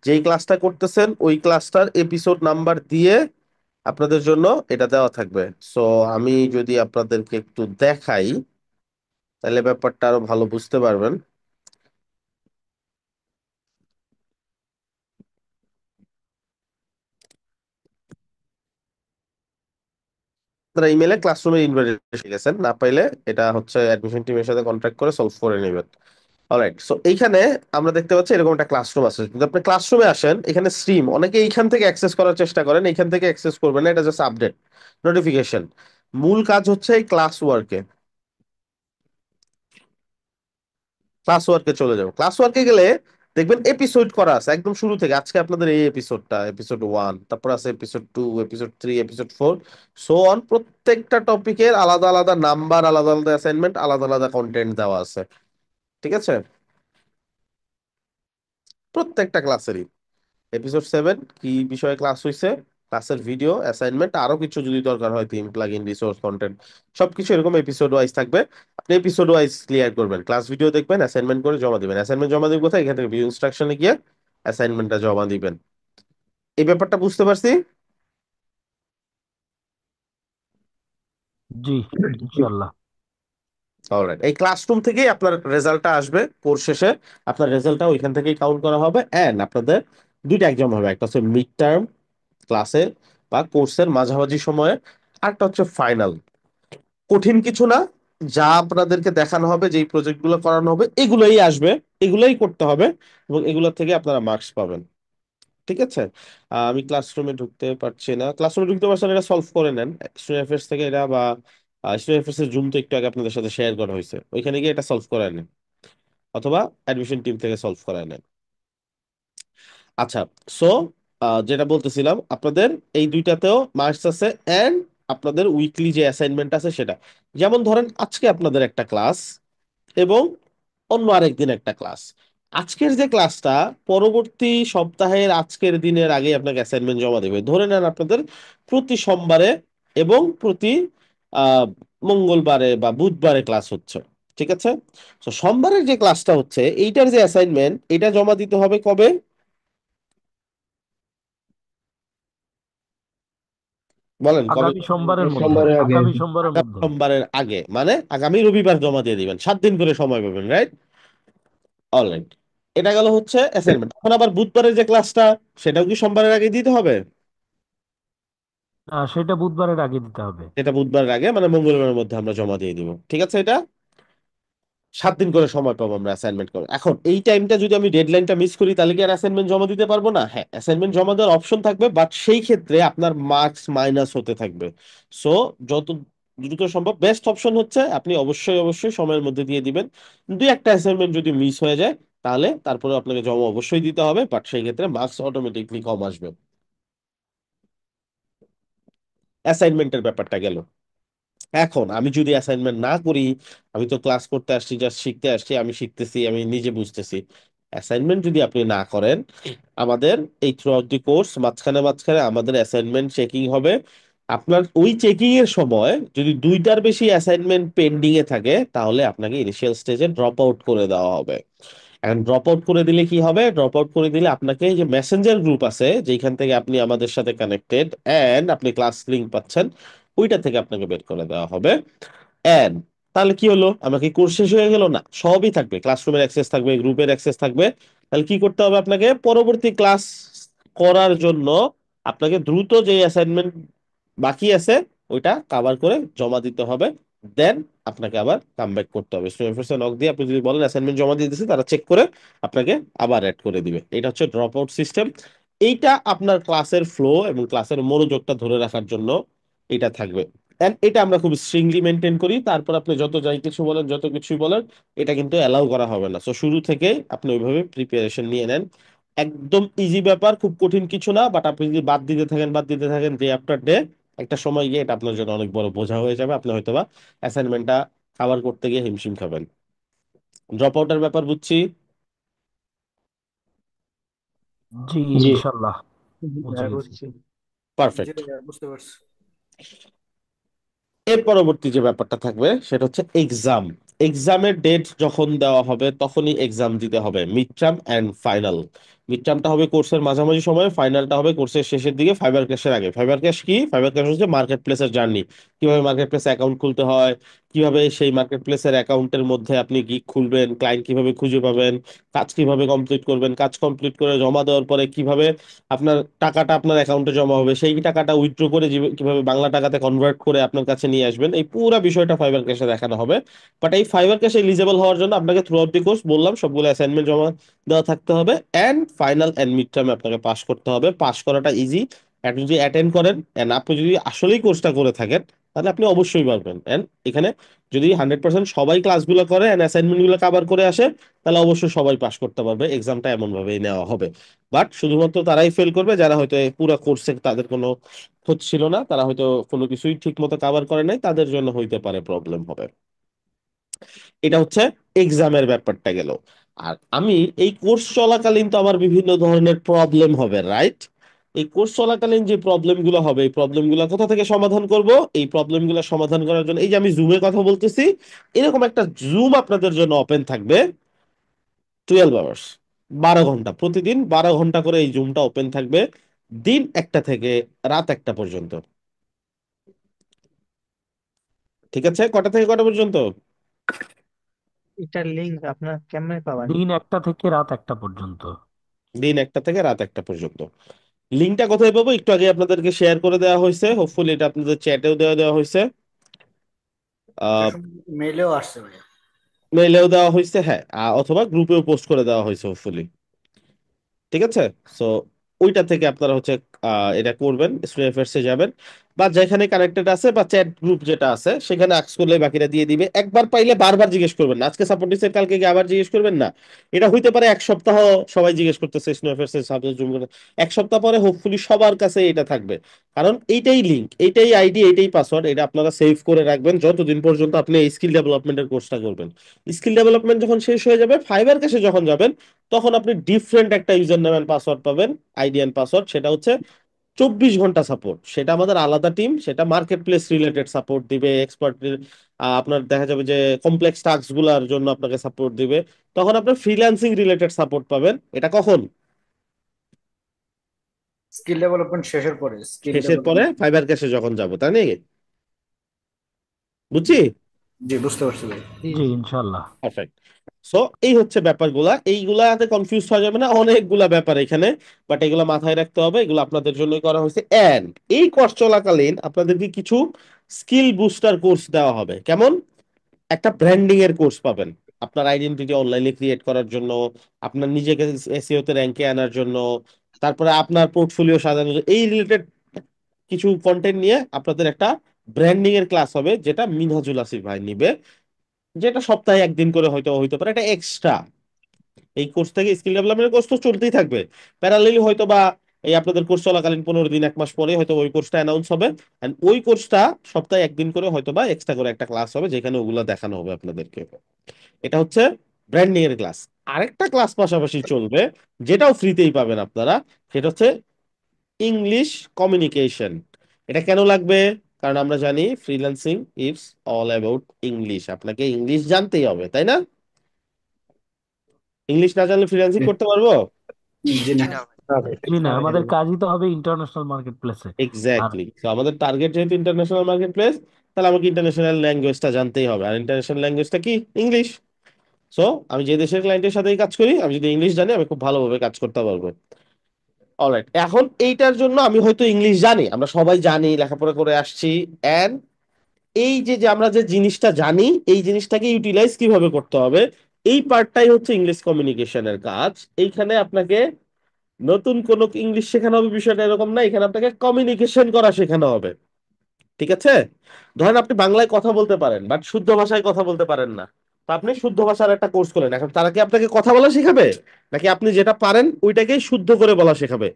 যেই ক্লাসটা করতেছেন ওই ক্লাসটার এপিসোড নাম্বার দিয়ে আপনাদের জন্য এটা দেওয়া থাকবে। সো আমি যদি আপনাদেরকে একটু দেখাই তাহলে ব্যাপারটা আরো ভালো বুঝতে পারবেন। আপনারা ইমেলে ক্লাসরুমের ইনভাইটেশন গেছেন, না পাইলে এটা হচ্ছে অ্যাডমিশন টিমের সাথে কন্ট্যাক্ট করে সলভ করে নেবেন। অলরাইট, সো এইখানে আমরা দেখতে পাচ্ছি এরকম একটা ক্লাসরুম আছে। যদি আপনি ক্লাসরুমে আসেন, এখানে স্ট্রিম, অনেকে এইখান থেকে অ্যাক্সেস করার চেষ্টা করেন, এইখান থেকে অ্যাক্সেস করবেন না, এটা জাস্ট আপডেট নোটিফিকেশন। মূল কাজ হচ্ছে এই ক্লাস ওয়ার্কে। ক্লাস ওয়ার্কে চলে যাবো। ক্লাস ওয়ার্কে গেলে দেখবেন এপিসোড করা আছে একদম শুরু থেকে। আজকে আপনাদের এই এপিসোডটা, এপিসোড 1, তারপর আছে episode 2, episode 3, episode 4, so on. প্রত্যেকটা টপিকের আলাদা আলাদা নাম্বার, আলাদা আলাদা অ্যাসাইনমেন্ট, আলাদা আলাদা কন্টেন্ট দেওয়া আছে, ঠিক আছে? প্রত্যেকটা ক্লাসেরই এপিসোড 7 কি বিষয়ে ক্লাস হয়েছে, ক্লাসের ভিডিও, অ্যাসাইনমেন্ট, আরো কিছু যদি দরকার হয়, theme, plug in, resource, content, সবকিছু এরকম এপিসোড ওয়াইজ থাকবে। আপনি এপিসোড ওয়াইজ ক্লিয়ার করবেন, ক্লাস ভিডিও দেখবেন, অ্যাসাইনমেন্ট করে জমা দিবেন। অ্যাসাইনমেন্ট জমা দিবেন কোথায়? এখান থেকে ভিউ ইনস্ট্রাকশনে গিয়ে অ্যাসাইনমেন্টটা জমা দিবেন। এই ব্যাপারটা বুঝতে পারছি? জি, ইনশাল্লাহ। অলরাইট, এই ক্লাসরুম থেকেই আপনার রেজাল্টটা আসবে কোর্স শেষে। আপনার রেজাল্টটা ওইখান থেকেই কাউন্ট করা হবে। এন্ড আপনাদের দুইটা এক্সাম হবে, একটা হচ্ছে মিড টার্ম ক্লাসে বা কোর্সের মাঝামাঝি সময়ে, আরটা হচ্ছে ফাইনাল। কঠিন কিছু না, যা আপনাদেরকে দেখানো হবে, যেই প্রজেক্টগুলো করানো হবে এগুলোই আসবে, এগুলোই করতে হবে, এবং এগুলো থেকে আপনারা মার্কস পাবেন। ঠিক আছে। আমি ক্লাসরুমে ঢুকতে পারছি না, ক্লাসরুমে ঢুকতে পারছেন, এটা সলভ করে নেন স্টুডেন্ট অ্যাফেয়ার্স থেকে এটা, বা স্টুডেন্ট অ্যাফেয়ার্স এর জুম তো একটু আগে আপনাদের সাথে শেয়ার করা হয়েছে, ওইখানে গিয়ে এটা সলভ করে নেন, অথবা অ্যাডমিশন টিম থেকে সলভ করে নেন। আচ্ছা, সো যেটা বলতেছিলাম, আপনাদের এই দুইটাতেও মার্কস আছে, এন্ড আপনাদের উইকলি যে অ্যাসাইনমেন্ট আছে সেটা, যেমন ধরেন আজকে আপনাদের একটা ক্লাস এবং অন্য আরেকদিন একটা ক্লাস। আজকের যে ক্লাসটা পরবর্তী সপ্তাহের আজকের দিনের আগে আপনাকে অ্যাসাইনমেন্ট জমা দেবে। ধরে নেন আপনাদের প্রতি সোমবারে এবং প্রতি আহ মঙ্গলবারে বা বুধবারে ক্লাস হচ্ছে, ঠিক আছে। তো সোমবারের যে ক্লাসটা হচ্ছে এইটার যে অ্যাসাইনমেন্ট, এটা জমা দিতে হবে কবে বলেন, কবে? আগামী সোমবারের মধ্যে, সোমবারের আগে। আগামী সোমবারের আগামী মধ্যে। সোমবারের আগে, মানে আগামী রবিবার জমা দিয়ে দিবেন, 7 দিন করে সময় পাবেন, রাইট? অলরাইট, এটা গেল হচ্ছে অ্যাসাইনমেন্ট। এখন আবার বুধবারের যে ক্লাসটা, সেটাও কি সোমবারের আগে দিতে হবে? সেটা বুধবারের আগে দিতে হবে। এটা বুধবারের আগে মানে মঙ্গলবারের মধ্যে আমরা জমা দিয়ে দিব, ঠিক আছে। এটা 7 দিন করে সময় পাবো আমরা অ্যাসাইনমেন্ট করে। এখন এই টাইমটা যদি আমি ডেডলাইনটা মিস করি, তাহলে কি আর অ্যাসাইনমেন্ট জমা দিতে পারবো না? হ্যাঁ, অ্যাসাইনমেন্ট জমা দেওয়ার অপশন থাকবে, বাট সেই ক্ষেত্রে আপনার মার্কস মাইনাস হতে থাকবে। সো যত দ্রুত সম্ভব বেস্ট অপশন হচ্ছে আপনি অবশ্যই অবশ্যই সময়ের মধ্যে দিয়ে দিবেন। দুই একটা অ্যাসাইনমেন্ট যদি মিস হয়ে যায়, তাহলে তারপরে আপনাকে জমা অবশ্যই দিতে হবে, বাট সেই ক্ষেত্রে মার্কস অটোমেটিকলি কম আসবে। অ্যাসাইনমেন্টের ব্যাপারটা গেল। এখন আমি যদি অ্যাসাইনমেন্ট না করি, আমি তো ক্লাস করতে আসছি, জাস্ট শিখতে আসছি, আমি শিখতেছি, আমি নিজে বুঝতেছি। অ্যাসাইনমেন্ট যদি আপনি না করেন, আমাদের এই থ্রু আউট দি কোর্স মাঝখানে মাঝখানে আমাদের অ্যাসাইনমেন্ট চেকিং হবে। আপনার ওই চেকিং এর সময় যদি দুইটার বেশি অ্যাসাইনমেন্ট পেন্ডিং এ থাকে, তাহলে আপনাকে ইনিশিয়াল স্টেজে ড্রপ আউট করে দেওয়া হবে। এখন ড্রপ আউট করে দিলে কি হবে? ড্রপ আউট করে দিলে আপনাকে এই যে মেসেঞ্জার গ্রুপ আছে যেখান থেকে আপনি আমাদের সাথে কানেক্টেড এন্ড আপনি ক্লাস লিংক পাচ্ছেন, ওইটা থেকে আপনাকে বের করে দেওয়া হবে। এন্ড তাহলে কি হলো, আমাকে কোর্স শেষ হয়ে গেল? না, সবই থাকবে, ক্লাসরুমের অ্যাক্সেস থাকবে, গ্রুপের অ্যাক্সেস থাকবে। তাহলে কি করতে হবে আপনাকে? পরবর্তী ক্লাস করার জন্য আপনাকে দ্রুত যে অ্যাসাইনমেন্ট বাকি আছে ওইটা কভার করে জমা দিতে হবে। দেন আপনাকে আবার কাম ব্যাক করতে হবে, স্টুডেন্ট নক দিয়ে আপনি যদি বলেন অ্যাসাইনমেন্ট জমা দিয়ে দিয়েছে, তারা চেক করে আপনাকে আবার অ্যাড করে দিবে। এটা হচ্ছে ড্রপ আউট সিস্টেম। এইটা আপনার ক্লাসের ফ্লো এবং ক্লাসের মনোযোগটা ধরে রাখার জন্য এটা থাকবে। এন্ড এটা আমরা খুব স্ট্রিংলি মেনটেন করি। তারপর আপনি যত যাই কিছু বলেন, যত কিছুই বলেন, এটা কিন্তু অ্যালাউ করা হবে না। তো শুরু থেকে আপনি ওইভাবে প্রিপারেশন নিয়ে নেন। একদম ইজি ব্যাপার, খুব কঠিন কিছু না, বাট আপনি যদি বাদ দিতে থাকেন ডে আফটার ডে, একটা সময় গিয়ে এটা আপনার জন্য অনেক বড় বোঝা হয়ে যাবে। আপনি হয়তোবা অ্যাসাইনমেন্টটা কভার করতে গিয়ে হিমশিম খাবেন। ড্রপ আউটের ব্যাপার বুঝছি। জি, জি। ইনশাল্লাহ বুঝে হ্যাঁ, গেছি। বুঝছি। জি পারফেক্ট। ভাইয়া, বুঝতে পারছি। এর পরবর্তী যে ব্যাপারটা থাকবে সেটা হচ্ছে এক্সাম। এক্সামের ডেট যখন দেওয়া হবে তখনই এক্সাম দিতে হবে, mid term and final. Mid টার্মটা হবে কোর্সের মাঝামাঝি সময়ে, ফাইনালটা হবে কোর্সের শেষের দিকে, ফাইবার ক্যাশের আগে। ফাইবার ক্যাশ কি? ফাইবার ক্যাশ হচ্ছে মার্কেট প্লেসের জার্নি, কিভাবে মার্কেট প্লেসে অ্যাকাউন্ট খুলতে হয়, কিভাবে সেই মার্কেট প্লেসের অ্যাকাউন্টের মধ্যে আপনি গিগ খুলবেন, ক্লায়েন্ট কিভাবে খুঁজে পাবেন, কাজ কিভাবে কমপ্লিট করবেন, কাজ কমপ্লিট করে জমা দেওয়ার পরে কিভাবে আপনার টাকাটা আপনার অ্যাকাউন্টে জমা হবে, সেই টাকাটা উইথড্র করে কিভাবে বাংলা টাকাতে কনভার্ট করে আপনার কাছে নিয়ে আসবেন, এই পুরো বিষয়টা ফাইবার ক্যাশে দেখানো হবে। বাট এই ফাইবার ক্যাশে এলিজেবল হওয়ার জন্য আপনাকে থ্রু আউট দি কোর্স বললাম সবগুলো অ্যাসাইনমেন্ট জমা দেওয়া থাকতে হবে, এন্ড ফাইনাল এন্ড মিড টার্মে আপনাকে পাস করতে হবে। পাস করাটা ইজি, আপনি যদি অ্যাটেন্ড করেন এন্ড আপনি যদি আসলেই কোর্সটা করে থাকেন, তাহলে আপনি অবশ্যই পারবেন। এন্ড এখানে যদি 100% সবাই ক্লাসগুলো করে এন্ড অ্যাসাইনমেন্ট গুলো কভার করে আসে, তাহলে অবশ্যই সবাই পাস করতে পারবে। এক্সামটা এমন ভাবেই নেওয়া হবে। বাট শুধুমাত্র তারাই ফেল করবে যারা হয়তো এই পুরো কোর্সে তাদের কোনো খোঁজ ছিল না, তারা হয়তো কোনো কিছুই ঠিক মতো কভার করে নাই, তাদের জন্য হইতে পারে প্রবলেম হবে। এটা হচ্ছে এক্সামের ব্যাপারটা গেল। আর আমি এই কোর্স চলাকালীন তো আমার বিভিন্ন ধরনের প্রবলেম হবে, রাইট? এই কোর্স চলাকালীন যে প্রবলেম গুলো হবে, এই প্রবলেম গুলো কোথা থেকে সমাধান করব? এই প্রবলেম গুলো সমাধান করার জন্য এই যে আমি জুমের কথা বলতেছি, এরকম একটা জুম আপনাদের জন্য ওপেন থাকবে 12 আওয়ার্স, 12 ঘন্টা, প্রতিদিন 12 ঘন্টা করে এই জুমটা ওপেন থাকবে, দিন 1টা থেকে রাত 1টা পর্যন্ত। ঠিক আছে, কটা থেকে কটা পর্যন্ত? এটার লিঙ্ক আপনার কেমনে পাবেন? দিন 1টা থেকে রাত 1টা পর্যন্ত। দিন 1টা থেকে রাত 1টা পর্যন্ত। লিঙ্কটা কোথায় পাবো? একটু আগে আপনাদেরকে শেয়ার করে দেওয়া হয়েছে, হোপফুলি এটা আপনাদের চ্যাটেও দেওয়া দেওয়া হয়েছে, এটা আহ মেইলেও আসছে ভাইয়া। মেইলেও দেওয়া হয়েছে, হ্যাঁ, অথবা গ্রুপেও পোস্ট করে দেওয়া হয়েছে হোপফুলি। ঠিক আছে। সো ওইটা থেকে আপনারা হচ্ছে এটা করবেন, স্টুডেন্ট অ্যাফেয়ার্সে যাবেন, বা যেখানে কানেক্টেড আছে বা চ্যাট গ্রুপ যেটা আছে সেখানে আক্স করলে বাকিরা দিয়ে দিবে। একবার পাইলে বারবার জিজ্ঞেস করবেন না, আজকে সাপোর্ট দিচ্ছে কালকে গিয়ে আবার জিজ্ঞেস করবেন না। এটা হইতে পারে এক সপ্তাহ সবাই জিজ্ঞেস করতেছে স্টুডেন্ট অ্যাফেয়ার্সের সাবজেক্ট জুম করে, এক সপ্তাহ পরে হোপফুলি সবার কাছে এটা থাকবে। কারণ এইটাই লিঙ্ক, এইটাই আইডি, এইটাই পাসওয়ার্ড, এটা আপনারা সেভ করে রাখবেন যতদিন পর্যন্ত আপনি এই স্কিল ডেভেলপমেন্টের কোর্সটা করবেন। স্কিল ডেভেলপমেন্ট যখন শেষ হয়ে যাবে, ফাইবার কাছে যখন যাবেন, তখন আপনি ডিফারেন্ট একটা ইউজার নেম এন্ড পাসওয়ার্ড পাবেন, আইডি এন্ড পাসওয়ার্ড। সেটা হচ্ছে 24 ঘন্টা সাপোর্ট, সেটা আমাদের আলাদা টিম, সেটা মার্কেট প্লেস রিলেটেড সাপোর্ট দিবে, এক্সপার্ট আপনার দেখা যাবে যে কমপ্লেক্স টাস্ক গুলার জন্য আপনাকে সাপোর্ট দিবে। তখন আপনার ফ্রিল্যান্সিং রিলেটেড সাপোর্ট পাবেন। এটা কখন? স্কিল ডেভেলপমেন্ট শেষের পরে, স্কিল শেষের পরে ডেভেলপমেন্ট। ফাইবার ক্যাশে যখন যাবো, তাই নাকি? বুঝছি? জি, বুঝতে পারছি ভাই। জি জি জি। ইনশাল্লাহ। পারফেক্ট। সো এই হচ্ছে ব্যাপারগুলা, এইগুলাতে কনফিউজ হয়ে যাবে না, অনেকগুলা ব্যাপার এখানে, বাট এগুলো মাথায় রাখতে হবে, এগুলো আপনাদের জন্যই করা হয়েছে। এন্ড এই কোর্স চলাকালীন আপনাদেরকে কিছু স্কিল বুস্টার কোর্স দেওয়া হবে। কেমন? একটা ব্র্যান্ডিং এর কোর্স পাবেন, আপনার আইডেন্টিটি অনলাইনে ক্রিয়েট করার জন্য, আপনার নিজেকে এসইও তে র্যাঙ্কে আনার জন্য, তারপরে আপনার পোর্টফোলিও সাজানোর জন্য, এই রিলেটেড কিছু কন্টেন্ট নিয়ে আপনাদের একটা ব্র্যান্ডিং এর ক্লাস হবে, যেটা মিনহাজুল আসিফ ভাই নিবে, যেটা সপ্তাহে একদিন করে হয়তো হইতে পারে, এটা এক্সট্রা। এই কোর্স থেকে স্কিল ডেভেলপমেন্টের কোর্স তো চলতেই থাকবে, প্যারালেলি হয়তো বা এই আপনাদের কোর্স চলাকালীন 15 দিন 1 মাস পরে হয়তো ওই কোর্সটা অ্যানাউন্স হবে, এন্ড ওই কোর্সটা সপ্তাহে একদিন করে হয়তো বা এক্সট্রা করে একটা ক্লাস হবে, যেখানে ওগুলা দেখানো হবে আপনাদেরকে। এটা হচ্ছে ব্র্যান্ডিং এর ক্লাস। আরেকটা ক্লাস পাশাপাশি চলবে, যেটাও ফ্রিতেই পাবেন আপনারা, সেটা হচ্ছে ইংলিশ কমিউনিকেশন। এটা কেন লাগবে? কারণ আমরা জানি freelancing it's all about English, আপনাকে ইংলিশ জানতেই হবে, তাই না? ইংলিশ না জানলে ফ্রিল্যান্সিং করতে পারবো? জি না। না ভাই। জি না, না ভাই। আমাদের কাজই তো হবে ইন্টারন্যাশনাল মার্কেট প্লেসে। আর এক্স্যাক্টলি, তো আমাদের টার্গেট যেহেতু ইন্টারন্যাশনাল মার্কেট প্লেস, তাহলে আমাকে ইন্টারন্যাশনাল ল্যাঙ্গুয়েজটা জানতেই হবে, আর ইন্টারন্যাশনাল ল্যাঙ্গুয়েজটা কি? ইংলিশ। সো আমি যে দেশের ক্লায়েন্টের সাথেই কাজ করি, আমি যদি ইংলিশ জানি, আমি খুব ভালোভাবে কাজ করতে পারবো। অলরাইট, এখন এইটার জন্য আমি হয়তো ইংলিশ জানি, আমরা সবাই জানি, লেখাপড়া করে আসছি, এন্ড এই যে যে আমরা যে জিনিসটা জানি, এই জিনিসটাকে ইউটিলাইজ কিভাবে করতে হবে, এই পার্টটাই হচ্ছে ইংলিশ কমিউনিকেশনের কাজ। এইখানে আপনাকে নতুন কোনো ইংলিশ শেখানো হবে বিষয়টা এরকম না, এখানে আপনাকে কমিউনিকেশন করা শেখানো হবে। ঠিক আছে? ধরেন আপনি বাংলায় কথা বলতে পারেন, বাট শুদ্ধ ভাষায় কথা বলতে পারেন না, তো আপনি শুদ্ধ ভাষার একটা কোর্স করেন, এখন তারা কি আপনাকে কথা বলা শেখাবে, নাকি আপনি যেটা পারেন ওইটাকেই শুদ্ধ করে বলা শেখাবে?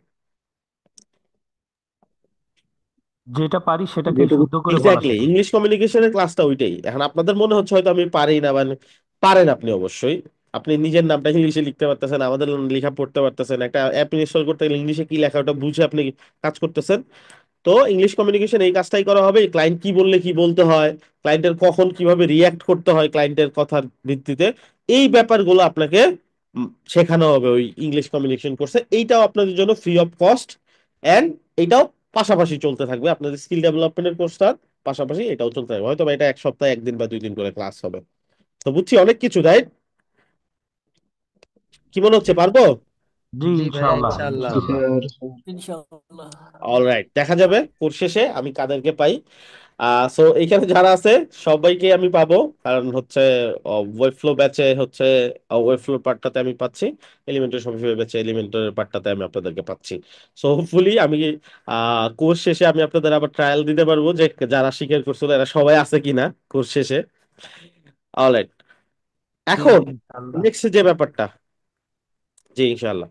যেটা পারি সেটাকে যেটুকু। শুদ্ধ করে বলা এক্স্যাক্টলি, শেখাবে। ইংলিশ কমিউনিকেশনের ক্লাসটা ওইটাই। এখন আপনাদের মনে হচ্ছে হয়তো আমি পারি না, মানে পারেন আপনি অবশ্যই। আপনি নিজের নামটা ইংলিশে লিখতে পারতেছেন, আমাদের লেখা পড়তে পারতেছেন, একটা অ্যাপ ইনস্টল করতে গেলে ইংলিশে কি লেখা ওটা বুঝে আপনি কাজ করতেছেন। তো ইংলিশ কমিউনিকেশন এই কাজটাই করা হবে, ক্লায়েন্ট কি বললে কি বলতে হয়, ক্লায়েন্টের কখন কিভাবে রিয়াক্ট করতে হয় ক্লায়েন্টের কথার ভিত্তিতে, এই ব্যাপারগুলো আপনাকে শেখানো হবে ওই ইংলিশ কমিউনিকেশন কোর্সে। এইটাও আপনাদের জন্য ফ্রি অফ কস্ট, এন্ড এইটাও পাশাপাশি চলতে থাকবে, আপনাদের স্কিল ডেভেলপমেন্টের কোর্সটার পাশাপাশি এটাও চলতে থাকবে। হয়তো বা এটা এক সপ্তাহে একদিন বা 2 দিন করে ক্লাস হবে। তো বুঝছি অনেক কিছু, রাইট? কি মনে হচ্ছে, পারবো? জি জি ভাইয়া ইনশাল্লাহ ইনশাল্লাহ। জি ইনশাল্লাহ। স্যার। ইনশাআল্লাহ। অলরাইট, দেখা যাবে কোর্স শেষে আমি কাদেরকে পাই। সো এইখানে যারা আছে সবাইকে আমি পাবো, কারণ হচ্ছে ওয়েব ফ্লো ব্যাচে হচ্ছে ওয়েব ফ্লো পার্টটাতে আমি পাচ্ছি, এলিমেন্টের সফটওয়্যার ব্যাচে এলিমেন্টের পার্টটাতে আমি আপনাদেরকে পাচ্ছি। সো হোপফুলি আমি কোর্স শেষে আমি আপনাদের আবার ট্রায়াল দিতে পারবো যে যারা স্বীকার করছিল এরা সবাই আছে কিনা কোর্স শেষে। অলরাইট, জি এখন ইনশাল্লাহ। নেক্সট যে ব্যাপারটা, জি ইনশাআল্লাহ,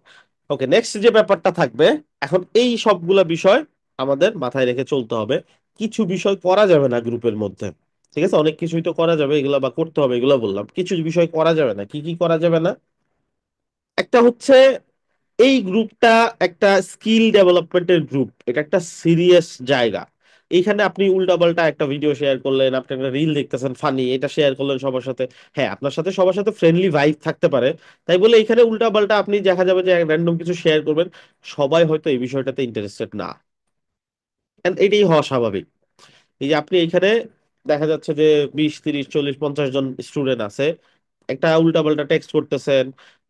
ওকে, নেক্সট যে ব্যাপারটা থাকবে, এখন এই সবগুলা বিষয় আমাদের মাথায় রেখে চলতে হবে। কিছু বিষয় করা যাবে না গ্রুপের মধ্যে, ঠিক আছে? অনেক কিছুই তো করা যাবে, এগুলা বা করতে হবে এগুলা বললাম, কিছু বিষয় করা যাবে না। কি কি করা যাবে না? একটা হচ্ছে, এই গ্রুপটা একটা স্কিল ডেভেলপমেন্টের গ্রুপ, এটা একটা সিরিয়াস জায়গা। এইখানে আপনি উল্টাপাল্টা একটা ভিডিও শেয়ার করলেন, আপনি একটা রিল দেখতেছেন ফানি, এটা শেয়ার করলেন সবার সাথে, হ্যাঁ আপনার সাথে সবার সাথে ফ্রেন্ডলি ভাইব থাকতে পারে, তাই বলে এখানে উল্টাপাল্টা আপনি দেখা যাবে যে র্যান্ডম কিছু শেয়ার করবেন, সবাই হয়তো এই বিষয়টাতে ইন্টারেস্টেড না, and এটাই হওয়া স্বাভাবিক। এই যে আপনি এখানে দেখা যাচ্ছে যে 20 30 40 50 জন স্টুডেন্ট আছে, একটা উল্টাপাল্টা টেক্সট করতেছেন,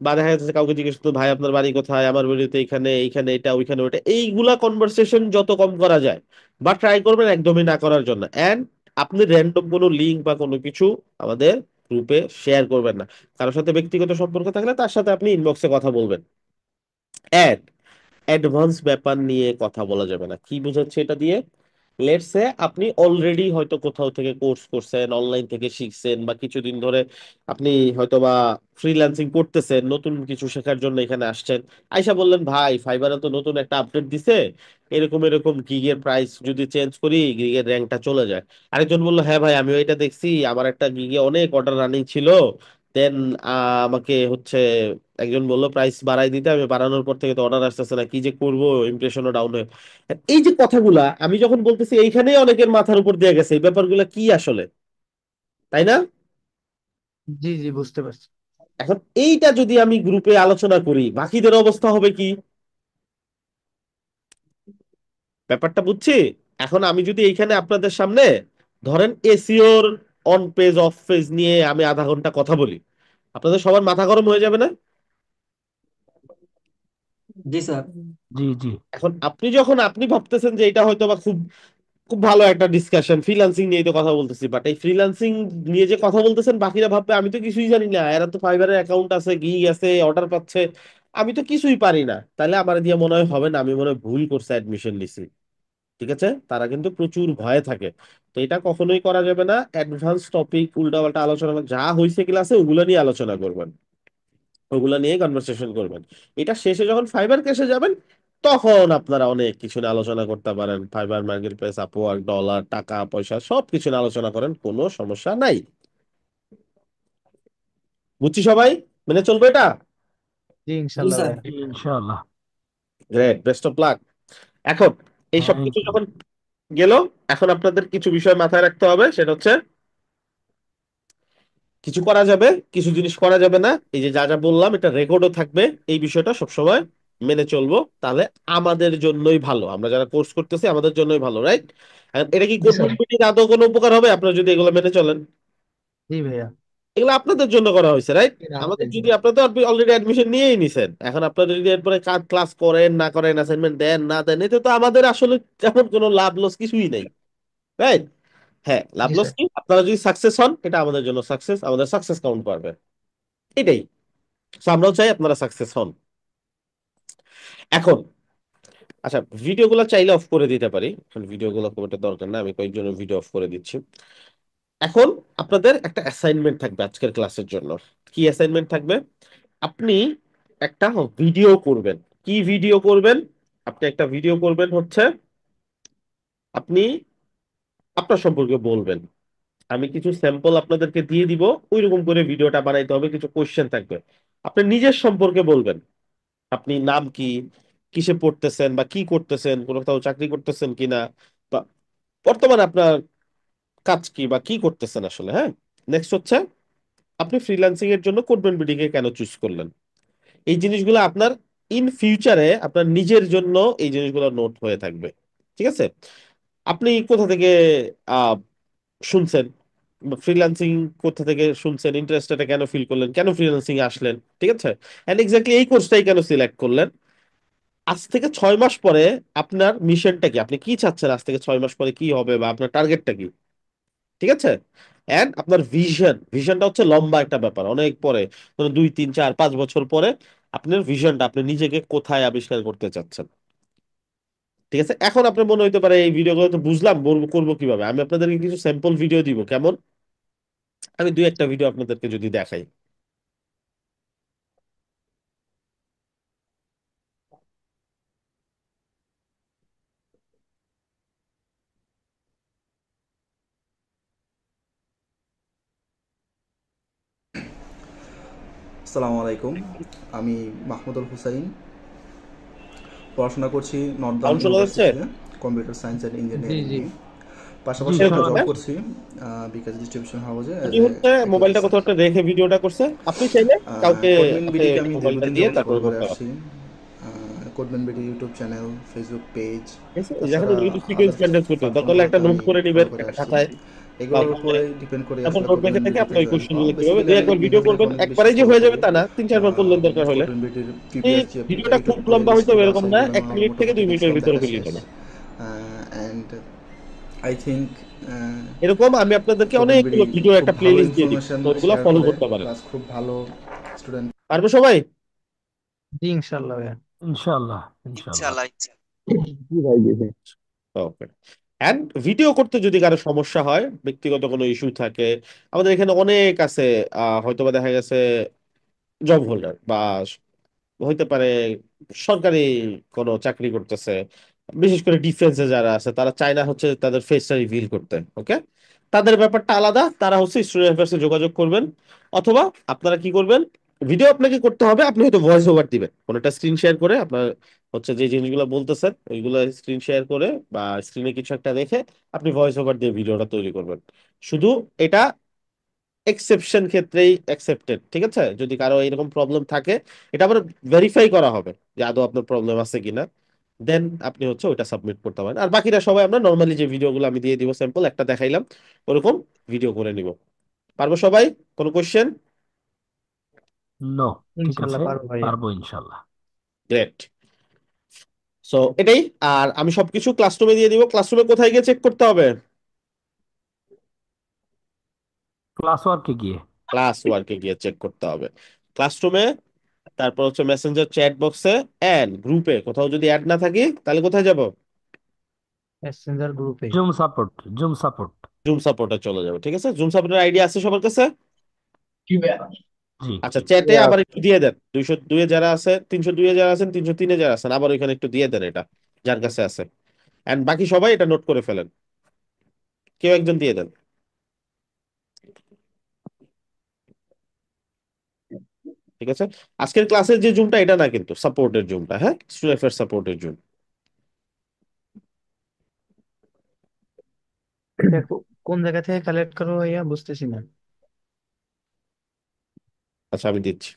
বা দেখা যাচ্ছে কাউকে জিজ্ঞেস করতে, ভাই আপনার বাড়ি কোথায়, আমার বাড়িতে এইখানে এইখানে এটা ওইখানে ওইটা, এইগুলা কনভারসেশন যত কম করা যায়, বা ট্রাই করবেন একদমই না করার জন্য। এন্ড আপনি র্যান্ডম কোনো লিঙ্ক বা কোনো কিছু আমাদের গ্রুপে শেয়ার করবেন না। কারোর সাথে ব্যক্তিগত সম্পর্ক থাকলে তার সাথে আপনি ইনবক্সে কথা বলবেন। অ্যাডভান্স ব্যাপার নিয়ে কথা বলা যাবে না। কি বোঝাচ্ছে এটা দিয়ে? লেটস সে আপনি অলরেডি হয়তো কোথাও থেকে কোর্স করছেন, অনলাইন থেকে শিখছেন, বা কিছুদিন ধরে আপনি হয়তো বা ফ্রিল্যান্সিং করতেছেন, নতুন কিছু শেখার জন্য এখানে আসছেন। আইসা বললেন, ভাই ফাইবারে তো নতুন একটা আপডেট দিছে, এরকম এরকম গিগের প্রাইস যদি চেঞ্জ করি গিগের র্যাঙ্কটা চলে যায়। আরেকজন বললো, হ্যাঁ ভাই আমিও এটা দেখছি, আমার একটা গিগে অনেক অর্ডার রানিং ছিল, দেন আমাকে হচ্ছে একজন বললো প্রাইস বাড়াই দিতে, আমি বাড়ানোর পর থেকে তো অর্ডার আসতেছে না, কি যে করবো, ইমপ্রেশনও ডাউন হয়ে। এই যে কথাগুলা আমি যখন বলতেছি, এইখানেই অনেকের মাথার উপর দিয়ে গেছে এই ব্যাপারগুলা কি আসলে, তাই না? জি জি, বুঝতে পারছি। এখন এইটা যদি আমি গ্রুপে আলোচনা করি, বাকিদের অবস্থা হবে কি? ব্যাপারটা বুঝছি। এখন আমি যদি এইখানে আপনাদের সামনে ধরেন এসিওর অন পেজ অফ পেজ নিয়ে আমি আধা ঘন্টা কথা বলি, আপনাদের সবার মাথা গরম হয়ে যাবে না? জি স্যার। জি জি। এখন আপনি ভাবতেছেন যে এটা হয়তো বা খুব খুব ভালো একটা ডিসকাশন, ফ্রিল্যান্সিং নিয়ে তো কথা বলতেছি, বাট এই ফ্রিল্যান্সিং নিয়ে যে কথা বলতেছেন বাকিরা ভাববে আমি তো কিছুই জানি না, এরা তো ফাইবারের অ্যাকাউন্ট আছে, গিগ আছে, অর্ডার পাচ্ছে, আমি তো কিছুই পারি না, তাহলে আমার দিয়ে মনে হয় হবে না, আমি মনে হয় ভুল করছে অ্যাডমিশন নিছি। ঠিক আছে, তারা কিন্তু প্রচুর ভয়ে থাকে। তো এটা কখনোই করা যাবে না। অ্যাডভান্স টপিক উল্টাপাল্টা আলোচনা যা হয়েছে ক্লাসে ওগুলো নিয়ে আলোচনা করবেন, ওগুলো নিয়ে কনভারসেশন করবেন। এটা শেষে যখন ফাইবার ক্যাশে যাবেন তখন আপনারা অনেক কিছু নিয়ে আলোচনা করতে পারেন, fibre market place, Upwork, dollar, টাকা পয়সা সব কিছু নিয়ে আলোচনা করেন, কোনো সমস্যা নাই। বুঝছি সবাই? মেনে চলবে এটা? জি জি ইনশাল্লাহ স্যার। ভাইয়া। ইনশাআল্লাহ। Great, best of luck. এখন এই সব থ্যাংক কিছু ইউ। যখন গেল, এখন আপনাদের কিছু বিষয় মাথায় রাখতে হবে, সেটা হচ্ছে কিছু করা যাবে, কিছু জিনিস করা যাবে না। এই যে যা যা বললাম এটা রেকর্ডও থাকবে, এই বিষয়টা সবসময় মেনে চলবো, তাহলে আমাদের জন্যই ভালো, আমরা যারা কোর্স করতেছি আমাদের জন্যই ভালো, রাইট? এটা কি জি কোড স্যার। মিটিং আদৌ কোনো উপকার হবে আপনারা যদি এগুলো মেনে চলেন? জি ভাইয়া। এগুলো আপনাদের জন্য করা হয়েছে, রাইট? এটা আমাদের আমাদের যদি জন্য। আপনারা তো অলরেডি অ্যাডমিশন নিয়েই নিছেন, এখন আপনারা যদি এরপরে ক্লাস করেন না করেন, অ্যাসাইনমেন্ট দেন না দেন, এতে তো আমাদের আসলে তেমন কোনো লাভ লস কিছুই নেই, রাইট? হ্যাঁ, লাভ জি লস স্যার। কি, আপনারা যদি সাকসেস হন এটা আমাদের জন্য সাকসেস, আমাদের সাকসেস কাউন্ট করবে, এটাই। So, আমরাও চাই আপনারা সাকসেস হন। এখন আচ্ছা, ভিডিওগুলো চাইলে অফ করে দিতে পারি, এখন ভিডিওগুলো খুব একটা দরকার না, আমি কয়েকজনের ভিডিও অফ করে দিচ্ছি। এখন আপনাদের একটা অ্যাসাইনমেন্ট থাকবে আজকের ক্লাসের জন্য। কি অ্যাসাইনমেন্ট থাকবে? আপনি একটা ভিডিও করবেন। কি ভিডিও করবেন? আপনি একটা ভিডিও করবেন হচ্ছে আপনি আপনার সম্পর্কে বলবেন। আমি কিছু স্যাম্পল আপনাদেরকে দিয়ে দিব, ওইরকম করে ভিডিওটা বানাইতে হবে, কিছু কোশ্চেন থাকবে, আপনি নিজের সম্পর্কে বলবেন। আপনি নাম কি, কিসে পড়তেছেন বা কি করতেছেন, কোথাও চাকরি করতেছেন কিনা, বা বর্তমানে আপনার কাজ কি বা কি করতেছেন আসলে। হ্যাঁ, নেক্সট হচ্ছে আপনি ফ্রিল্যান্সিং এর জন্য কোডম্যান বিডি কে কেন চুজ করলেন। এই জিনিসগুলো আপনার ইন ফিউচারে আপনার নিজের জন্য এই জিনিসগুলো নোট হয়ে থাকবে। ঠিক আছে? আপনি কোথা থেকে আহ শুনছেন, ফ্রিল্যান্সিং কোথা থেকে শুনছেন, ইন্টারেস্টেড কেন ফিল করলেন, কেন ফ্রিল্যান্সিং আসলেন, ঠিক আছে, এন্ড এক্স্যাক্টলি এই কোর্সটাই কেন সিলেক্ট করলেন। আজ থেকে 6 মাস পরে আপনার মিশনটা কি, আপনি কি চাচ্ছেন, আজ থেকে 6 মাস পরে কি হবে বা আপনার টার্গেটটা কি। ঠিক আছে? এন্ড আপনার ভিশনটা হচ্ছে লম্বা একটা ব্যাপার, অনেক পরে, ধরুন 2 3 4 5 বছর পরে আপনার ভিশনটা, আপনি নিজেকে কোথায় আবিষ্কার করতে চাচ্ছেন। ঠিক আছে, এখন আপনার মনে হইতে পারে এই ভিডিওগুলো তো বুঝলাম, করবো কিভাবে, আমি আপনাদেরকে কিছু স্যাম্পল ভিডিও দিব, কেমন? আমি 2 একটা ভিডিও আপনাদেরকে যদি দেখাই। আসসালামু আলাইকুম। আমি মাহমুদুল হুসাইন, পড়াশোনা করছি নর্দার্ন সাউন্ড শোনা যাচ্ছে? ইউনিভার্সিটিতে কম্পিউটার সায়েন্স অ্যান্ড জি ইঞ্জিনিয়ারিং জি। নিয়ে। জি পাশাপাশি একটা শোনা জব এরকম যাচ্ছে। করছি বিকাশ ডিস্ট্রিবিউশন হাউসে অ্যাজ উনি এ হচ্ছে আইটি মোবাইলটা অফিসার। কোথাও একটা রেখে ভিডিওটা করছে, আপনি চাইলে কাউকে কোডম্যান হাতে বিডিকে আমি মোবাইলটা দীর্ঘদিন দিয়ে যাবত তারপর ফলো করে করতে হবে। আসছি। Codeman BD YouTube channel, Facebook page, ঠিক আছে, এই দেখেন তাছাড়া একটু সিকোয়েন্স আদার্স মেনটেন করতে হবে, দরকার হলে একটা প্ল্যাটফর্মগুলোতে নোট আমি করে ফলো নেবেন করে একটা আসছি। খাতায় বা এগুলোর ফোনে, উপরে ডিপেন্ড করে তারপর আসলে নোট কোডম্যান বেঁচে থেকে বিডিতে আপনি ওই জয়েন কোশ্চেন হওয়া। গুলো কিভাবে বেসিক্যালি দুই আমি একবার ভিডিও বিজনেস লাইফে করবেন, অনেক বেশি একবারেই যে স্ট্রাগল হয়ে যাবে করি। তা না, 3 4 বার করলেন দরকার হলে। কোডম্যান বিডির এই প্রিভিয়াস যে ভিডিওটা খুব ইউটিউব প্লে লম্বা হইতে লিস্টগুলো হবে আছে এরকম না, এগুলো 1 আমার মিনিট থেকে মোটামুটি 2 মিনিটের ম্যাক্সিমাম ভিতরে দেখা হইলে শেষ। হবে। অ্যান্ড আই থিঙ্ক এরকম আমি আপনাদেরকে কোডম্যান বিডি অনেকগুলো ভিডিও খুব একটা প্লে ভালো লিস্ট দিয়ে দিব, ইনফরমেশন তো ওগুলো শেয়ার ফলো করে, করতে পারেন। প্লাস খুব ভালো স্টুডেন্ট। পারবে সবাই? জি ইনশাল্লাহ ভাইয়া। ইনশাআল্লাহ ইনশাআল্লাহ। ইনশাল্লাহ। জি ভাই, জি ভাই। ওকে। অ্যান্ড ভিডিও করতে যদি কারো সমস্যা হয়, ব্যক্তিগত কোনো ইস্যু থাকে, আমাদের এখানে অনেক আছে। হয়তোবা দেখা গেছে জব হোল্ডার বা হইতে পারে সরকারি কোনো চাকরি করতেছে, বিশেষ করে ডিফেন্সে যারা আছে তারা চায় না হচ্ছে তাদের ফেসটা রিভিল করতে। ওকে, তাদের ব্যাপারটা আলাদা, তারা হচ্ছে স্টুডেন্ট অ্যাফেয়ার্সে যোগাযোগ করবেন। অথবা আপনারা কি করবেন, ভিডিও আপনাকে করতে হবে, আপনি হয়তো ভয়েস ওভার দিবেন, কোনোটা স্ক্রিন শেয়ার করে আপনার হচ্ছে যে জিনিসগুলো বলতেছেন ওইগুলো স্ক্রিন শেয়ার করে বা স্ক্রিনে কিছু একটা দেখে আপনি ভয়েস ওভার দিয়ে ভিডিওটা তৈরি করবেন। শুধু এটা এক্সেপশন ক্ষেত্রেই অ্যাকসেপ্টেড, ঠিক আছে? যদি কারো এরকম প্রবলেম থাকে, এটা আবার ভেরিফাই করা হবে যে আদৌ আপনার প্রবলেম আছে কিনা, দেন আপনি হচ্ছে ওইটা সাবমিট করতে পারেন। আর বাকিরা সবাই আমরা নর্মালি যে ভিডিওগুলো আমি দিয়ে দিব, স্যাম্পল একটা দেখাইলাম, ওরকম ভিডিও করে নিব। পারবো সবাই? কোনো কোশ্চেন? নো, ঠিক ইনশাল্লাহ আছে, পারবো ভাইয়া। পারবো ইনশাআল্লাহ। গ্রেট। সো এটাই। আর আমি সবকিছু ক্লাসরুমে দিয়ে দিব। ক্লাসরুমে কোথায় গিয়ে চেক করতে হবে? ক্লাস ওয়ার্কে গিয়ে। ক্লাস ওয়ার্কে গিয়ে চেক করতে হবে, ক্লাসরুমে। তারপর হচ্ছে মেসেঞ্জার চ্যাট বক্সে এন্ড গ্রুপে কোথাও যদি অ্যাড না থাকি তাহলে কোথায় যাব? মেসেঞ্জার গ্রুপে। Zoom support, zoom support. Zoom সাপোর্টে চলে যাবে, ঠিক আছে? জুম সাপোর্টের আইডিয়া আছে সবার কাছে? জি। আচ্ছা, চ্যাটে আবার একটু দিয়ে দেন, 202 এ যারা আছে, 302 এ যারা আছেন, 303 এ যারা আছেন, আবার ওইখানে একটু দিয়ে দেন এটা, যার কাছে আছে। এন্ড বাকি সবাই এটা নোট করে ফেলেন, কেউ একজন দিয়ে দেন। ঠিক আছে? আজকের ক্লাসের যে জুমটা এটা না কিন্তু সাপোর্টের জুমটা, হ্যাঁ, স্টুডেন্ট অ্যাফেয়ার্স সাপোর্টের জুম। এটা কোন জায়গা থেকে কালেক্ট করবো ভাইয়া, বুঝতেছি না। আচ্ছা, আমি দিচ্ছি।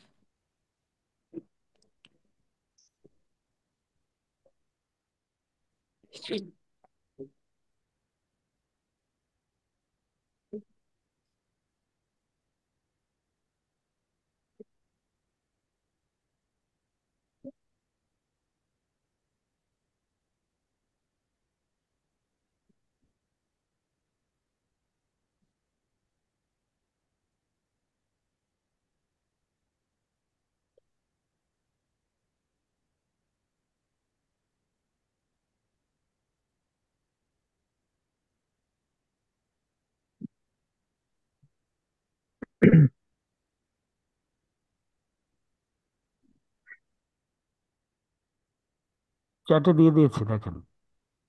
চ্যাটে দিয়ে দিয়েছি, দেখেন।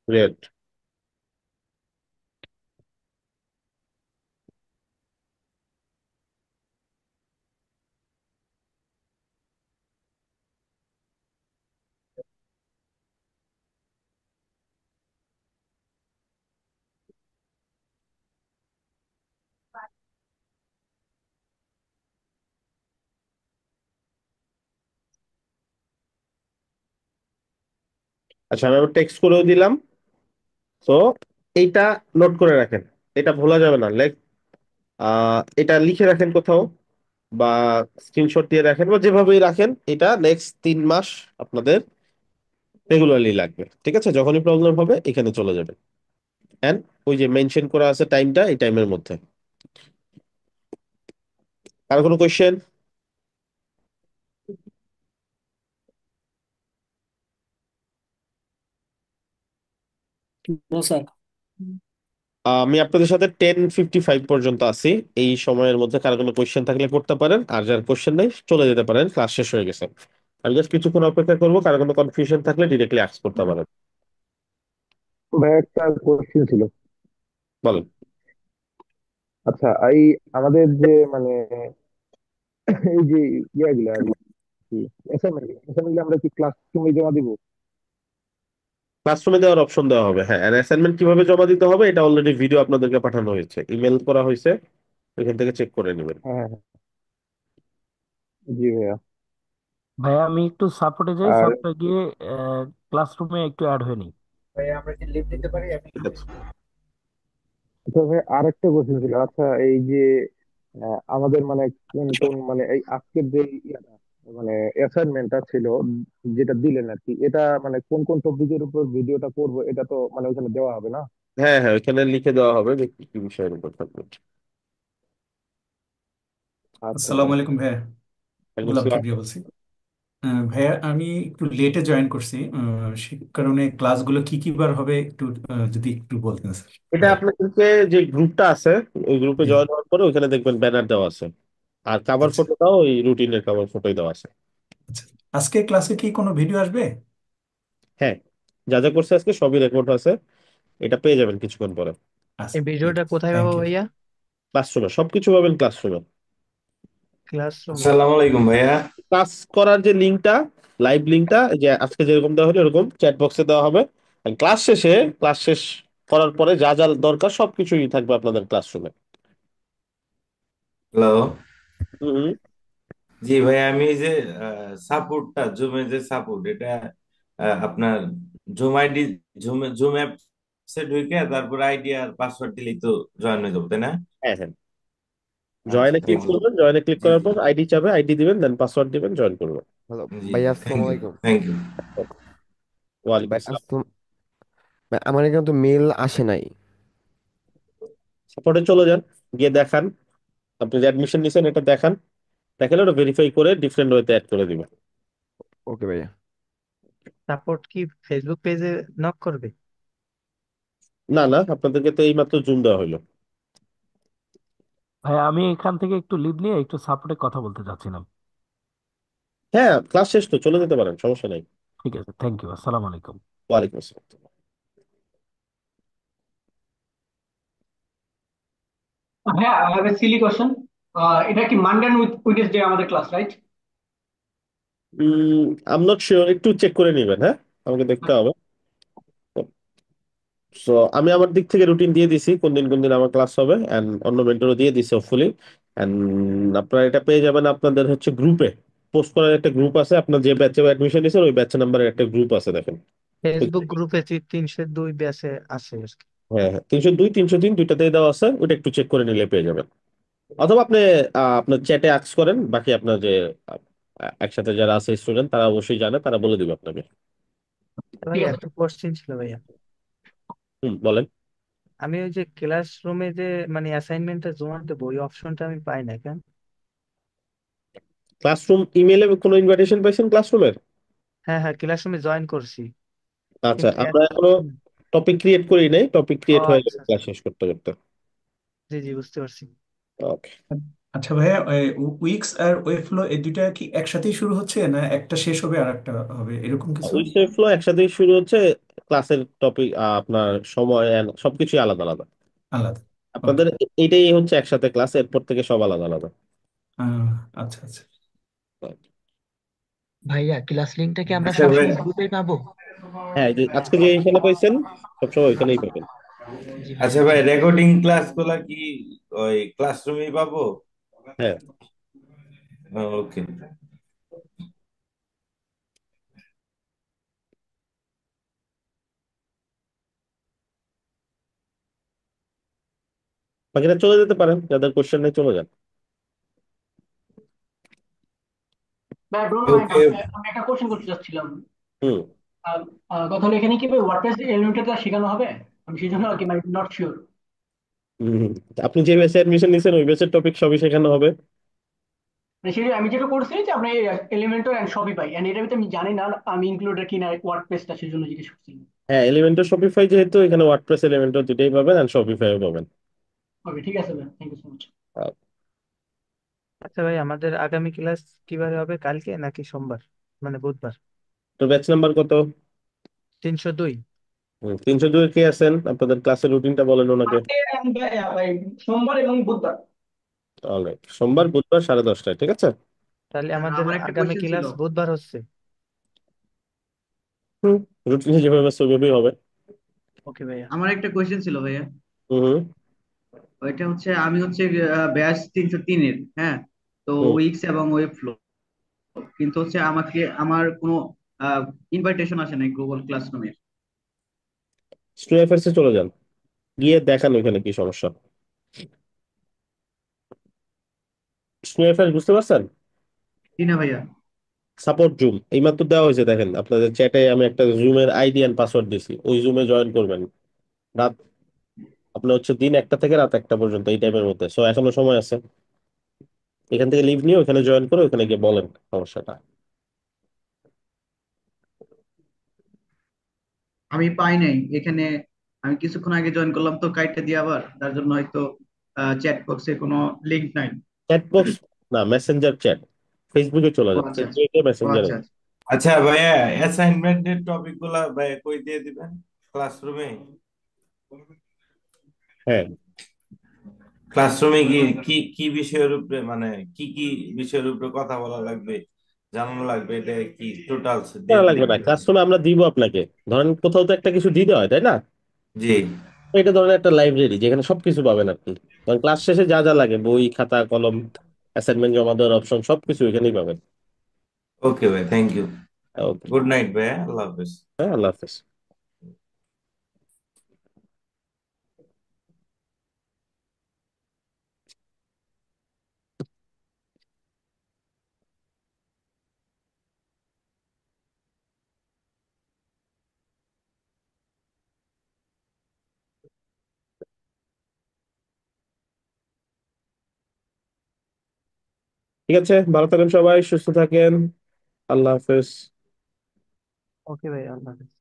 গ্রেট। আচ্ছা, আমি আবার টেক্সট করেও দিলাম। তো এইটা নোট করে রাখেন, এটা ভোলা যাবে না। লাইক এটা লিখে রাখেন কোথাও, বা স্ক্রিনশট দিয়ে রাখেন, বা যেভাবেই রাখেন, এটা নেক্সট 3 মাস আপনাদের রেগুলারলি লাগবে। ঠিক আছে? যখনই প্রবলেম হবে এখানে চলে যাবে, এন্ড ওই যে মেনশন করা আছে টাইমটা, এই টাইমের মধ্যে। আর কোনো কোয়েশ্চেন? No sir. আমি আপনাদের সাথে 10:55 পর্যন্ত আছি। এই সময়ের মধ্যে কারো কোনো কোয়েশ্চেন থাকলে করতে পারেন, আর যার কোয়েশ্চেন নেই চলে যেতে পারেন, ক্লাস শেষ হয়ে গেছে। আমি জাস্ট কিছুক্ষণ অপেক্ষা করবো, কারো কোনো কনফিউশন থাকলে ডিরেক্টলি আস্ক করতে পারেন। ভাই একটা কোশ্চেন ছিল। বলেন। আচ্ছা, এই আমাদের যে মানে এই যে ইয়াগুলো আর কি, অ্যাসাইনমেন্ট অ্যাসাইনমেন্ট আমরা কি ক্লাসরুমে জমা দিব? ক্লাসরুমে দেওয়ার অপশন দেওয়া হবে, হ্যাঁ। অ্যাসাইনমেন্ট কিভাবে জমা দিতে হবে এটা অলরেডি ভিডিও আপনাদেরকে পাঠানো হয়েছে, ইমেল করা হয়েছে, ওইখান থেকে চেক করে নেবেন। হ্যাঁ হ্যাঁ হ্যাঁ। জি ভাইয়া। ভাইয়া আমি একটু সাপোর্টে যাই, আর সাপোর্টে গিয়ে ক্লাসরুমে একটু অ্যাড হয়ে নিই। ভাইয়া আমরা কি লিভ দিতে পারি? আমি ঠিক আছে। আচ্ছা ভাই, আর একটা কোশ্চেন ছিল। আচ্ছা, এই যে আমাদের মানে কোন কোন মানে এই আজকের যে ইয়াটা মানে অ্যাসাইনমেন্টটা ছিল, যেটা দিলেন আর কি, এটা মানে কোন কোন টপিকের উপর ভিডিওটা করব, এটা তো মানে ওখানে দেওয়া হবে না? হ্যাঁ হ্যাঁ, ওইখানে লিখে দেওয়া হবে যে কি কি বিষয়ের উপর থাকবে। আচ্ছা আসসালামু ভাই। আলাইকুম ভাইয়া, একদম। গোলাপ কিবরিয়া বলছি। ভাইয়া আমি একটু লেটে জয়েন করছি, সে কারণে ক্লাসগুলো কি কি বার হবে একটু যদি একটু বলতেন স্যার। এটা আপনাদেরকে যে গ্রুপটা আছে ওই গ্রুপে জি। জয়েন হওয়ার পরে ওইখানে দেখবেন ব্যানার দেওয়া আছে, আর কাভার আচ্ছা ফটোটাও ওই রুটিনের কাভার ফটোই দেওয়া আছে। আচ্ছা, আজকে ক্লাসে কি কোনো ভিডিও আসবে? হ্যাঁ, যা যা করছে আজকে সবই রেকর্ড আছে, এটা পেয়ে যাবেন কিছুক্ষণ পরে। আচ্ছা এই ঠিক ভিডিওটা আছে, কোথায় থ্যাংক পাবো ইউ। ভাইয়া? ক্লাসরুমে সবকিছু পাবেন ক্লাসরুমে। ক্লাসরুমে? আসসালামু আলাইকুম ভাইয়া। ক্লাস করার যে লিঙ্কটা, লাইভ লিঙ্কটা যে আজকে যেরকম দেওয়া হলো এরকম চ্যাট বক্সে দেওয়া হবে। আর ক্লাস শেষ করার পরে যা যা দরকার সবকিছুই থাকবে আপনাদের ক্লাসরুমে। হ্যালো। হুম। জি ভাইয়া, আমি এই যে সাপোর্টটা, জুমের যে সাপোর্ট, এটা আপনার জুম আইডি, জুম অ্যাপসে ঢুকে তারপর আইডি আর পাসওয়ার্ড দিলেই তো জয়েন হয়ে যাবে, তাই না? হ্যাঁ হ্যাঁ, আচ্ছা, জয়েনে ক্লিক থ্যাংক ইউ। করবেন, জয়েনে ক্লিক জি করার পর আইডি চাবে, আইডি দিবেন, দেন পাসওয়ার্ড দিবেন, জয়েন করবেন। হ্যালো জি, ভাই, থ্যাংক আসসালামু ইউ, আলাইকুম। Thank you. ওয়ালাইকুম ভাই আসসালাম। আসসালাম ভাই, আমার এখানে তো মেল আসে নাই। সাপোর্টে চলে যান, গিয়ে দেখান আপনি যে অ্যাডমিশন নিছেন এটা দেখান, দেখালে ওটা ভেরিফাই করে ডিফারেন্ট ওয়েতে অ্যাড করে দিবেন। ওকে ভাইয়া। সাপোর্ট কি ফেসবুক পেজে নক করবে? না না, আপনাদেরকে তো এইমাত্র জুম দেওয়া হলো। ভাই আমি এখান থেকে একটু লিভ নিয়ে একটু সাপোর্টে কথা বলতে চাচ্ছিলাম। হ্যাঁ, ক্লাস শেষ তো, চলে যেতে পারেন, সমস্যা নাই। ঠিক আছে, থ্যাংক ইউ, আসসালামু আলাইকুম। ওয়ালাইকুম আসসালাম। হ্যাঁ, I have a silly question. এটা কি মানডে এন্ড উইকনেসডে আমাদের class, right? I am not sure, একটু চেক করে নেবেন, হ্যাঁ আমাকে দেখতে হবে। সো আমি আমার দিক থেকে রুটিন দিয়ে দিছি কোন দিন আমার ক্লাস হবে, এন্ড অন্য মেন্টরও দিয়ে দিছে হোপফুলি। এন্ড আপনারা এটা পেয়ে যাবেন আপনাদের হচ্ছে গ্রুপে, পোস্ট করার একটা গ্রুপ আছে, আপনার যে ব্যাচে অ্যাডমিশন নিয়েছেন ওই ব্যাচ নাম্বারের একটা গ্রুপ আছে দেখেন। ফেসবুক গ্রুপে 302 ব্যাচে আছে আর কি। হ্যাঁ হ্যাঁ, 302 303 দুইটাতেই দেওয়া আছে, ওটা একটু চেক করে নিলে পেয়ে যাবেন। অথবা আপনি আপনার চ্যাটে আক্স করেন, বাকি আপনার যে একসাথে যারা আছে স্টুডেন্ট তারা অবশ্যই জানে, তারা বলে দিবে আপনাকে। ঠিক ভাইয়া আছে। একটা কোশ্চেন ছিল ভাইয়া। বলেন। আমি ওই যে ক্লাসরুমে যে মানে অ্যাসাইনমেন্টটা জমা দেবো, ওই অপশনটা আমি পাই না কেন? ক্লাসরুম ইমেলে কোনো ইনভাইটেশন পাইছেন ক্লাসরুমের? হ্যাঁ হ্যাঁ, ক্লাসরুমে জয়েন করছি আচ্ছা, কিন্তু আমরা এখনো হুম। টপিক ক্রিয়েট করি নাই, টপিক ও ক্রিয়েট হয়ে যাবে আচ্ছা আচ্ছা, ক্লাস শেষ করতে করতে। জি জি বুঝতে পারছি। ওকে। আচ্ছা ভাইয়া, উইক্স আর ওয়েব ফ্লো এই দুইটা কি একসাথেই শুরু হচ্ছে, না একটা শেষ হবে আর একটা হবে এরকম কিছু? উইক ফ্লো একসাথেই শুরু হচ্ছে, ক্লাসের টপিক আপনার সময় and সবকিছুই আলাদা আলাদা। আলাদা? ওকে। আপনাদের এইটাই হচ্ছে একসাথে ক্লাস, এরপর থেকে সব আলাদা আলাদা। আচ্ছা আচ্ছা। ভাইয়া ক্লাস লিঙ্কটা কি আমরা আচ্ছা ভাই। সবসময় গ্রুপে পাবো? হ্যাঁ, এই যে আজকে যে এখানে পাইছেন সবসময় ওইখানেই পাবেন। জি ভাইয়া, আচ্ছা ভাই, থ্যাংক ইউ। রেকর্ডিং ক্লাস গুলা কি ওই ক্লাসরুমেই পাবো? হ্যাঁ, ওকে। বাকিরা চলে যেতে পারেন, যাদের কোশ্চেন নেই চলে যান। ভাই ডোন্ট মাইন্ড, ওকে। আমি একটা কোশ্চেন করতে চাচ্ছিলাম। হুম। কথা হলো এখানে কি ভাই ওয়ার্ডপ্রেস এলিমেন্টটা শেখানো হবে? আমি সেই জন্য আর কি মানে নট শিওর। হুম, আপনি যে ব্যাচে অ্যাডমিশন নিয়েছেন ওই ব্যাচের টপিক সবই শেখানো হবে। মানে সেটা আমি যেটা করছি যে আপনি এলিমেন্টর এন্ড শপিফাই এন্ড এটার ভিতরে আমি জানি না আমি ইনক্লুডেড কিনা ওয়ার্ডপ্রেসটা, সেই জন্য জিজ্ঞেস করছি। হ্যাঁ, এলিমেন্টর শপিফাই যেহেতু এখানে ওয়ার্ডপ্রেস এলিমেন্টর দুটাই পাবেন, আর শপিফাইও পাবেন। ওকে, ঠিক আছে ভাই, থ্যাংক ইউ সো মাচ। আচ্ছা ভাই, আমাদের আগামী ক্লাস কিবারে হবে, কালকে নাকি সোমবার, মানে বুধবার? তো ব্যাচ নাম্বার কত? 302। 302 কে আছেন? আপনাদের ক্লাসের রুটিনটা বলেন ওনাকে। ভাই সোমবার এবং বুধবার। অলরাইট, সোমবার বুধবার 10:30টায়, ঠিক আছে। তাহলে আর আমাদের আমার একটা আগামী কোয়েশ্চেন ছিল। ক্লাস বুধবার হচ্ছে। হুম, রুটিনে যেভাবে আছে ওইভাবেই হবে। ওকে ভাইয়া। আমার একটা কোয়েশ্চেন ছিল ভাইয়া। হুম হুম ওইটা হচ্ছে আমি হচ্ছে ব্যাচ 303-এর, হ্যাঁ। তো হুম। উইক্স এবং ওয়েব ফ্লো, কিন্তু হচ্ছে আমাকে আমার কোনো ইনভাইটেশন আসে নাই গ্লোবাল ক্লাসরুমের। স্টুডেন্ট অ্যাফেয়ার্সে চলে যান, গিয়ে দেখান ওইখানে কি সমস্যা। স্টুডেন্ট অ্যাফেয়ার্স বুঝতে পারছেন? জি না ভাইয়া। সাপোর্ট জুম এইমাত্র দেওয়া হয়েছে, দেখেন আপনাদের চ্যাটে আমি একটা জুমের আইডি এন্ড পাসওয়ার্ড দিছি, ওই জুমে জয়েন করবেন। রাত আপনার হচ্ছে দিন 1টা থেকে রাত 1টা পর্যন্ত, এই টাইমের মধ্যে। সো এখনো সময় আছে, এখান থেকে লিভ নিয়ে ওখানে জয়েন করে ওখানে গিয়ে বলেন সমস্যাটা। আমি পাই নাই এখানে। আমি কিছুক্ষণ আগে জয়েন করলাম তো কাইটটা দিয়ে, আবার তার জন্য হয়তো চ্যাট বক্সে কোনো লিংক নাই। চ্যাট বক্স না, মেসেঞ্জার চ্যাট, ফেসবুকে চলে ও যান, আচ্ছা আচ্ছা। ফেসবুকে ও মেসেঞ্জারে। আচ্ছা আচ্ছা। আচ্ছা ভাইয়া, অ্যাসাইনমেন্টের টপিক গুলা ভাইয়া কই দিয়ে দিবেন? ক্লাসরুমে? হ্যাঁ, ক্লাসরুমে কি কি কি বিষয়ের উপরে, মানে কি কি বিষয়ের উপরে কথা বলা লাগবে, জানানো লাগবে, এটা কি টোটাল দিয়ে করা দিলে লাগবে না, কি হবে? ক্লাসরুমে আমরা দিব আপনাকে। ধরেন কোথাও তো একটা কিছু দিতে হয়, তাই না? জি। তো এটা ধরেন একটা লাইব্রেরি যেখানে সবকিছু পাবেন আর কি। কারণ ক্লাস শেষে যা যা লাগে, বই খাতা কলম, অ্যাসাইনমেন্ট জমা দেওয়ার অপশন, সবকিছু এখানেই পাবেন। ওকে ভাই, thank you. Okay. Good night ভাইয়া, আল্লাহ হাফেজ। হ্যাঁ, আল্লাহ হাফেজ। ঠিক আছে, ভালো থাকেন সবাই, সুস্থ থাকেন। আল্লাহ হাফেজ। ওকে ভাই, আল্লাহ হাফেজ।